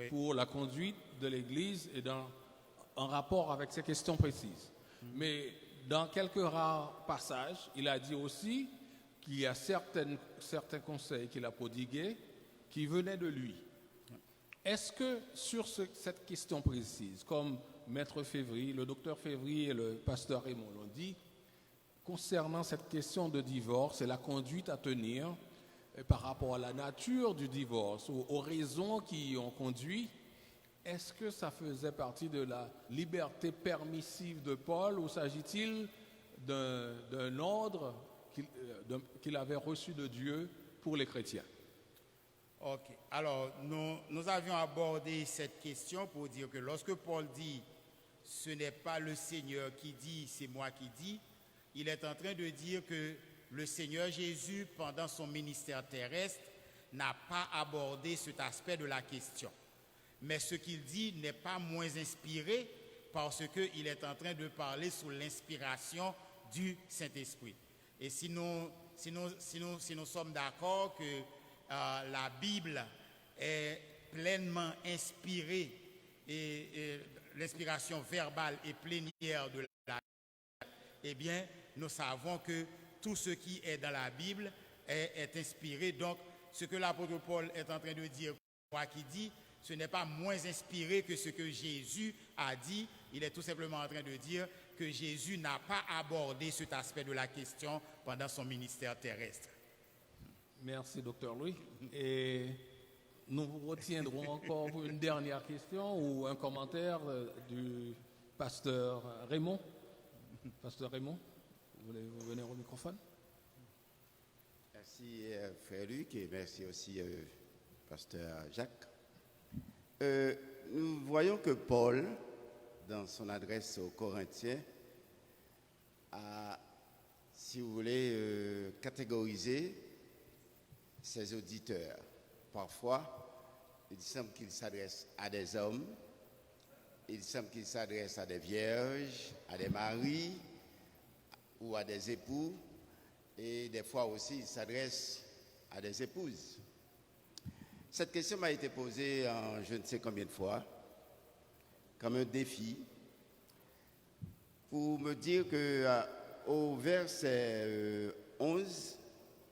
pour la conduite de l'Église et en rapport avec ces questions précises. Mais dans quelques rares passages, il a dit aussi qu'il y a certains conseils qu'il a prodigués qui venaient de lui. Est-ce que sur cette question précise, comme Maître Févry, le docteur Févry et le pasteur Raymond l'ont dit, concernant cette question de divorce et la conduite à tenir par rapport à la nature du divorce, aux raisons qui y ont conduit, est-ce que ça faisait partie de la liberté permissive de Paul ou s'agit-il d'un ordre qu'il avait reçu de Dieu pour les chrétiens? Ok. Alors, nous avions abordé cette question pour dire que lorsque Paul dit « ce n'est pas le Seigneur qui dit, c'est moi qui dis », il est en train de dire que le Seigneur Jésus, pendant son ministère terrestre, n'a pas abordé cet aspect de la question. Mais ce qu'il dit n'est pas moins inspiré parce qu'il est en train de parler sous l'inspiration du Saint-Esprit. Et si nous sommes d'accord que la Bible est pleinement inspirée et l'inspiration verbale et plénière de la Bible, eh bien, nous savons que tout ce qui est dans la Bible est inspiré. Donc, ce que l'apôtre Paul est en train de dire, quoi qu'il dit, ce n'est pas moins inspiré que ce que Jésus a dit. Il est tout simplement en train de dire que Jésus n'a pas abordé cet aspect de la question pendant son ministère terrestre. Merci, docteur Louis. Et nous vous retiendrons encore pour une dernière question ou un commentaire du pasteur Raymond. Pasteur Raymond, vous voulez venir au microphone? Merci, frère Luc, et merci aussi, pasteur Jacques. Nous voyons que Paul, dans son adresse aux Corinthiens, a, si vous voulez, catégorisé ses auditeurs. Parfois, il semble qu'il s'adresse à des hommes, il semble qu'il s'adresse à des vierges, à des maris ou à des époux, et des fois aussi il s'adresse à des épouses. Cette question m'a été posée en je ne sais combien de fois, comme un défi, pour me dire que au verset 11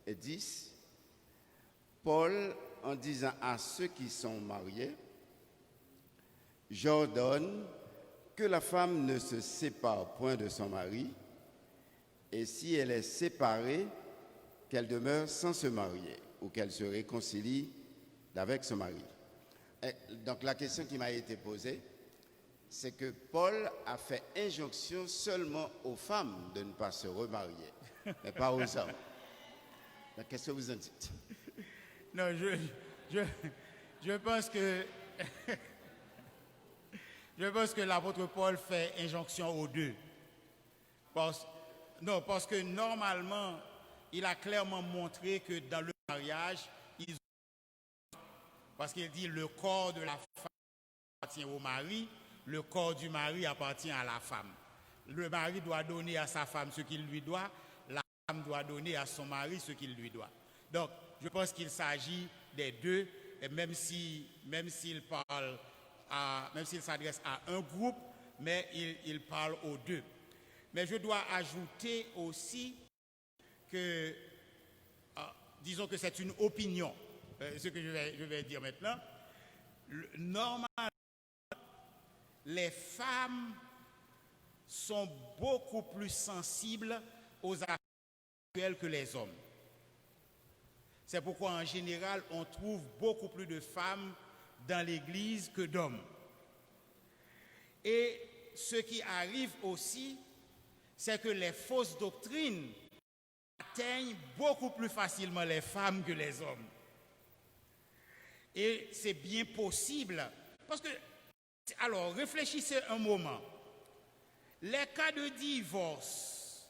et 10, Paul, en disant à ceux qui sont mariés, j'ordonne que la femme ne se sépare point de son mari, et si elle est séparée, qu'elle demeure sans se marier, ou qu'elle se réconcilie avec son mari. Et donc la question qui m'a été posée, c'est que Paul a fait injonction seulement aux femmes de ne pas se remarier, mais pas aux hommes. Donc, qu'est-ce que vous en dites? Non, je pense que je pense que l'apôtre Paul fait injonction aux deux. Parce que normalement, il a clairement montré que dans le mariage, parce qu'il dit le corps de la femme appartient au mari, le corps du mari appartient à la femme. Le mari doit donner à sa femme ce qu'il lui doit, la femme doit donner à son mari ce qu'il lui doit. Donc, je pense qu'il s'agit des deux, et même s'il s'adresse à un groupe, mais il parle aux deux. Mais je dois ajouter aussi que, disons que c'est une opinion, ce que je vais dire maintenant. Normalement, les femmes sont beaucoup plus sensibles aux affaires sexuelles que les hommes. C'est pourquoi, en général, on trouve beaucoup plus de femmes dans l'Église que d'hommes. Et ce qui arrive aussi, c'est que les fausses doctrines atteignent beaucoup plus facilement les femmes que les hommes. Et c'est bien possible. Parce que, alors, réfléchissez un moment. Les cas de divorce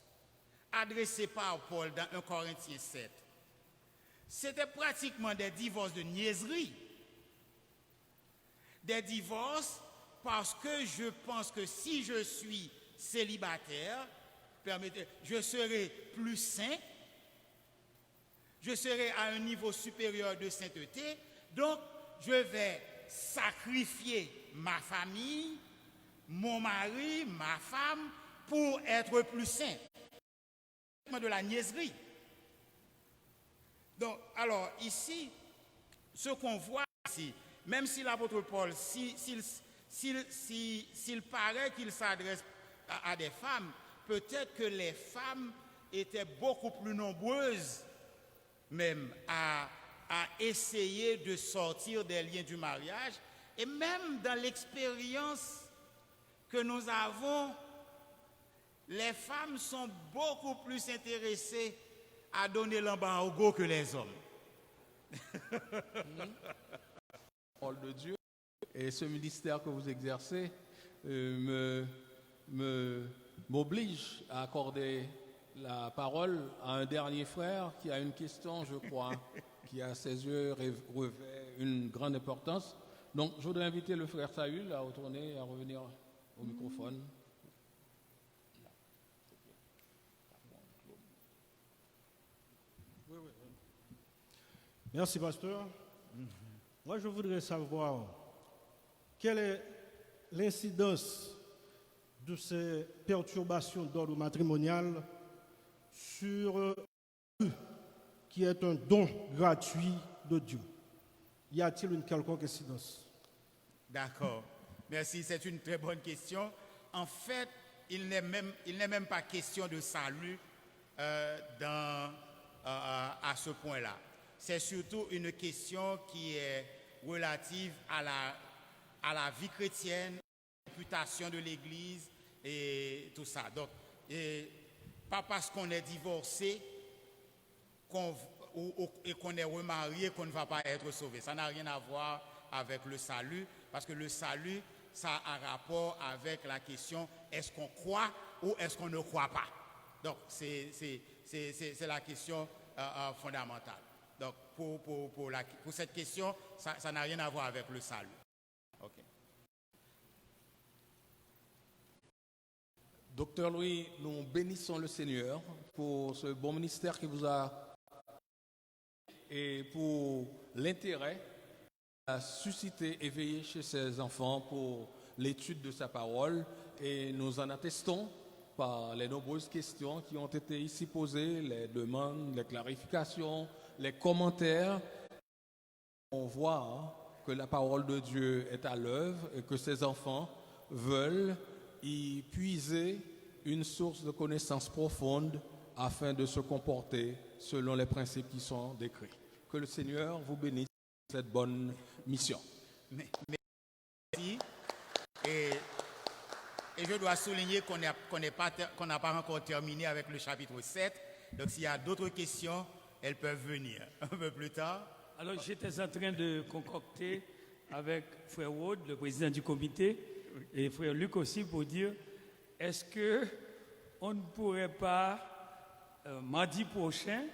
adressés par Paul dans 1 Corinthiens 7, c'était pratiquement des divorces de niaiserie. Des divorces parce que je pense que si je suis célibataire, je serai plus saint, je serai à un niveau supérieur de sainteté, donc je vais sacrifier ma famille, mon mari, ma femme, pour être plus saint. C'est de la niaiserie. Donc, alors ici, ce qu'on voit ici, même si l'apôtre Paul, s'il paraît qu'il s'adresse à des femmes, peut-être que les femmes étaient beaucoup plus nombreuses même à essayer de sortir des liens du mariage. Et même dans l'expérience que nous avons, les femmes sont beaucoup plus intéressées à donner l'embargo que les hommes. Parole de Dieu. Et ce ministère que vous exercez m'oblige à accorder la parole à un dernier frère qui a une question, je crois, qui à ses yeux revêt une grande importance. Donc, je voudrais inviter le frère Saül à retourner, à revenir au microphone. Merci, pasteur. Moi, je voudrais savoir quelle est l'incidence de ces perturbations d'ordre matrimonial sur qui est un don gratuit de Dieu. Y a-t-il une quelconque incidence? D'accord. Merci, c'est une très bonne question. En fait, il n'est même pas question de salut à ce point-là. C'est surtout une question qui est relative à la vie chrétienne, à la réputation de l'Église et tout ça. Donc, pas parce qu'on est divorcé et qu'on est remarié, qu'on ne va pas être sauvé. Ça n'a rien à voir avec le salut, parce que le salut, ça a un rapport avec la question est-ce qu'on croit ou est-ce qu'on ne croit pas. Donc, c'est la question fondamentale. Donc, pour cette question, ça n'a rien à voir avec le salut. Okay. Docteur Louis, nous bénissons le Seigneur pour ce bon ministère qui vous a et pour l'intérêt à susciter, éveillé chez ses enfants pour l'étude de sa parole. Et nous en attestons par les nombreuses questions qui ont été ici posées, les demandes, les clarifications, les commentaires. On voit que la parole de Dieu est à l'œuvre et que ses enfants veulent y puiser une source de connaissance profonde afin de se comporter selon les principes qui sont décrits. Que le Seigneur vous bénisse pour cette bonne mission. Merci. Et je dois souligner qu'on n'a pas encore terminé avec le chapitre 7. Donc s'il y a d'autres questions, elles peuvent venir un peu plus tard. Alors j'étais en train de concocter avec Frère Wood, le président du comité, et Frère Luc aussi, pour dire, est-ce qu'on ne pourrait pas, mardi prochain,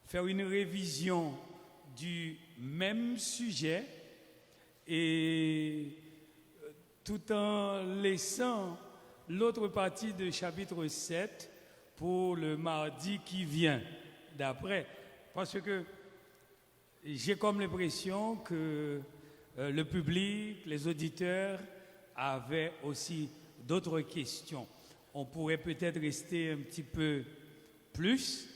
faire une révision du même sujet et tout en laissant l'autre partie du chapitre 7 pour le mardi qui vient, d'après. Parce que j'ai comme l'impression que le public, les auditeurs avaient aussi d'autres questions. On pourrait peut-être rester un petit peu plus.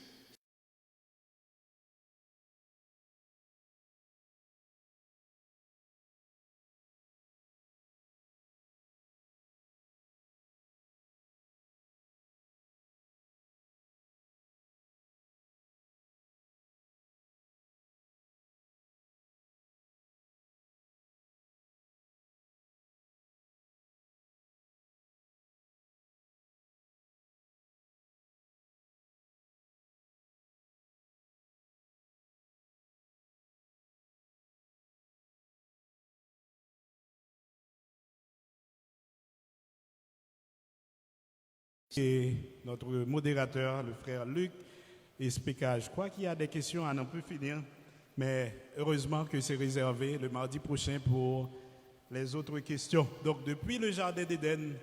Et notre modérateur, le frère Luc, expliqua. Je crois qu'il y a des questions à n'en plus finir, mais heureusement que c'est réservé le mardi prochain pour les autres questions. Donc, depuis le Jardin d'Éden,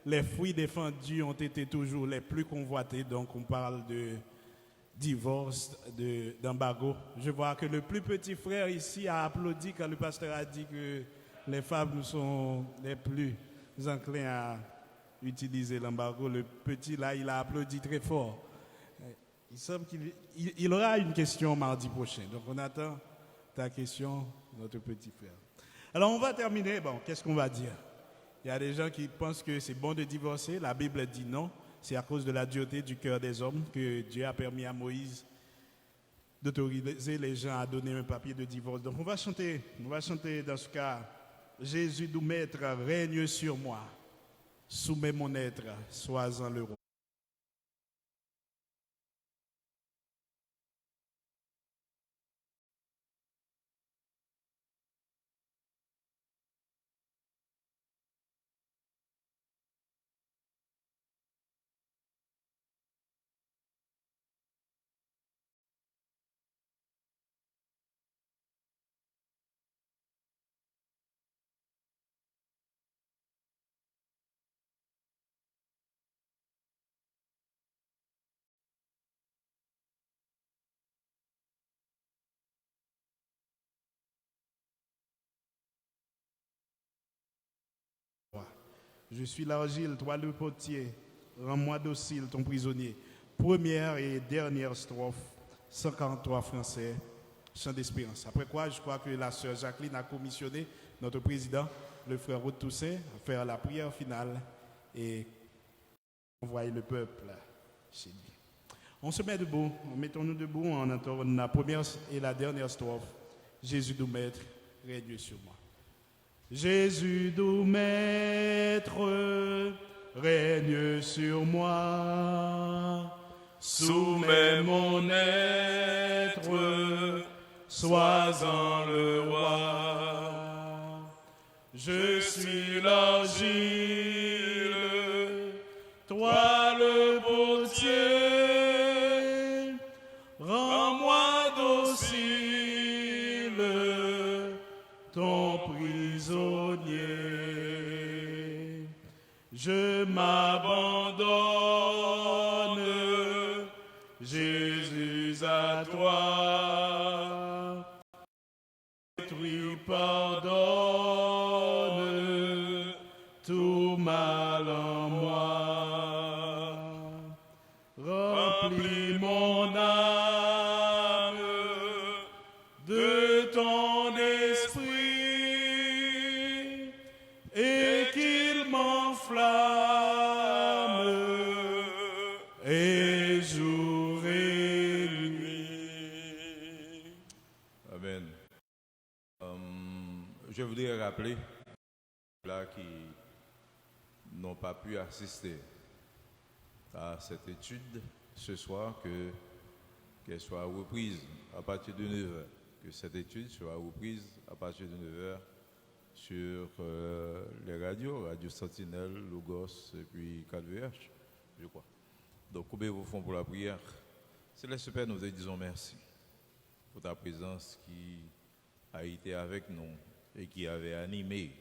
les fruits défendus ont été toujours les plus convoités. Donc, on parle de divorce, d'embargo. Je vois que le plus petit frère ici a applaudi quand le pasteur a dit que les femmes sont les plus enclins à utiliser l'embargo. Le petit là, il a applaudi très fort. Il semble qu'il aura une question mardi prochain. Donc on attend ta question, notre petit frère. Alors on va terminer. Bon, qu'est-ce qu'on va dire? Il y a des gens qui pensent que c'est bon de divorcer. La Bible dit non. C'est à cause de la dureté du cœur des hommes que Dieu a permis à Moïse d'autoriser les gens à donner un papier de divorce. Donc on va chanter dans ce cas, Jésus nous maître règne sur moi. Soumets mon être, sois-en le roi. Je suis l'argile, toi le potier, rends-moi docile ton prisonnier. Première et dernière strophe, 143 français, chant d'espérance. Après quoi, je crois que la sœur Jacqueline a commissionné notre président, le frère Ruth Toussaint, à faire la prière finale et envoyer le peuple chez lui. On se met debout, mettons-nous debout en entendant la première et la dernière strophe. Jésus nous maître, règne sur moi. Jésus nous maître, règne sur moi, soumets mon être, sois-en le roi. Je suis l'argile, toi le potier, rends-moi docile, ton prisonnier. Je m'abandonne, Jésus, à toi. Détruis, pardonne tout mal en moi. Remplis mon âme de ton esprit et qu'il m'enflamme et jour et nuit. Amen. Je voudrais rappeler là qui n'ont pas pu assister à cette étude ce soir qu'elle soit reprise à partir de 9h, que cette étude soit reprise à partir de 9h sur les radios, Radio Sentinelle, Logos et puis 4VH, je crois. Donc, combien vous font pour la prière? Céleste Père, nous te disons merci pour ta présence qui a été avec nous et qui avait animé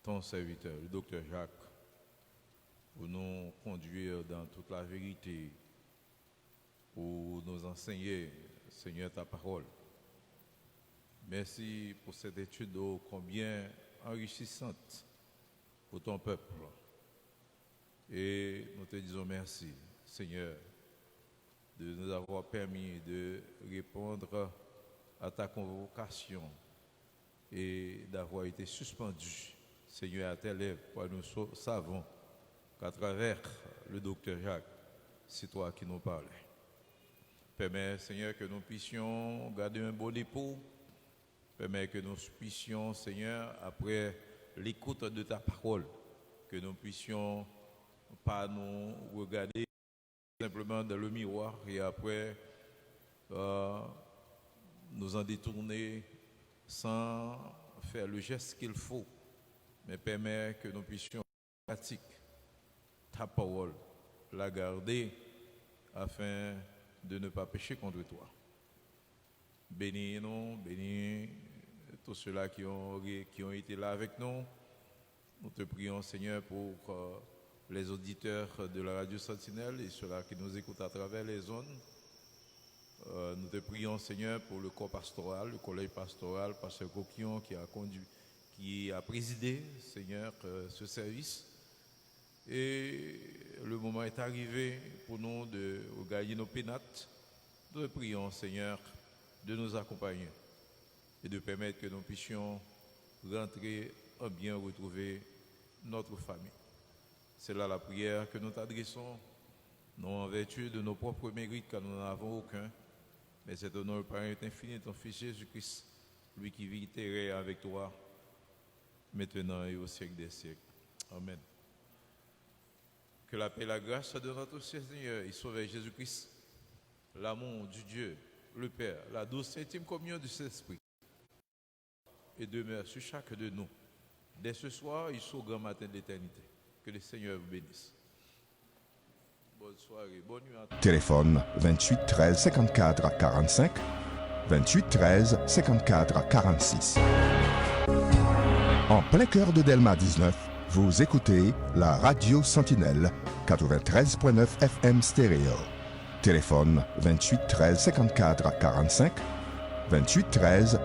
ton serviteur, le docteur Jacques, pour nous conduire dans toute la vérité, pour nous enseigner, Seigneur, ta parole. Merci pour cette étude ô combien enrichissante pour ton peuple. Et nous te disons merci, Seigneur, de nous avoir permis de répondre à ta convocation et d'avoir été suspendu, Seigneur, à tes lèvres, car nous savons qu'à travers le docteur Jacques, c'est toi qui nous parles. Permets, Seigneur, que nous puissions garder un bon dépôt. Permets que nous puissions, Seigneur, après l'écoute de ta parole, que nous puissions pas nous regarder simplement dans le miroir et après nous en détourner sans faire le geste qu'il faut, mais permet que nous puissions pratiquer ta parole, la garder afin de ne pas pécher contre toi. Bénis-nous, bénis tous ceux-là qui ont été là avec nous. Nous te prions, Seigneur, pour les auditeurs de la Radio Sentinelle et ceux-là qui nous écoutent à travers les zones. Nous te prions, Seigneur, pour le corps pastoral, le collège pastoral, Pasteur Coquillon qui a présidé, Seigneur, ce service. Et le moment est arrivé pour nous de regagner nos pénates. Nous te prions, Seigneur, de nous accompagner et de permettre que nous puissions rentrer à bien retrouver notre famille. C'est là la prière que nous t'adressons, non en vertu de nos propres mérites, car nous n'en avons aucun, mais c'est au nom du Père infini de ton Fils Jésus-Christ, lui qui vit et règne avec toi, maintenant et au siècle des siècles. Amen. Que la paix et la grâce de notre Seigneur et Sauveur Jésus-Christ, l'amour du Dieu, le Père, la douce et intime communion du Saint-Esprit, et demeure sur chacun de nous, dès ce soir et jusqu'au grand matin de l'éternité. Que le Seigneur vous bénisse. Bonne soirée, bonne nuit à tous. Téléphone 28 13 54 45, 28 13 54 46. En plein cœur de Delma 19, vous écoutez la Radio Sentinelle 93.9 FM stéréo. Téléphone 28 13 54 45, 28 13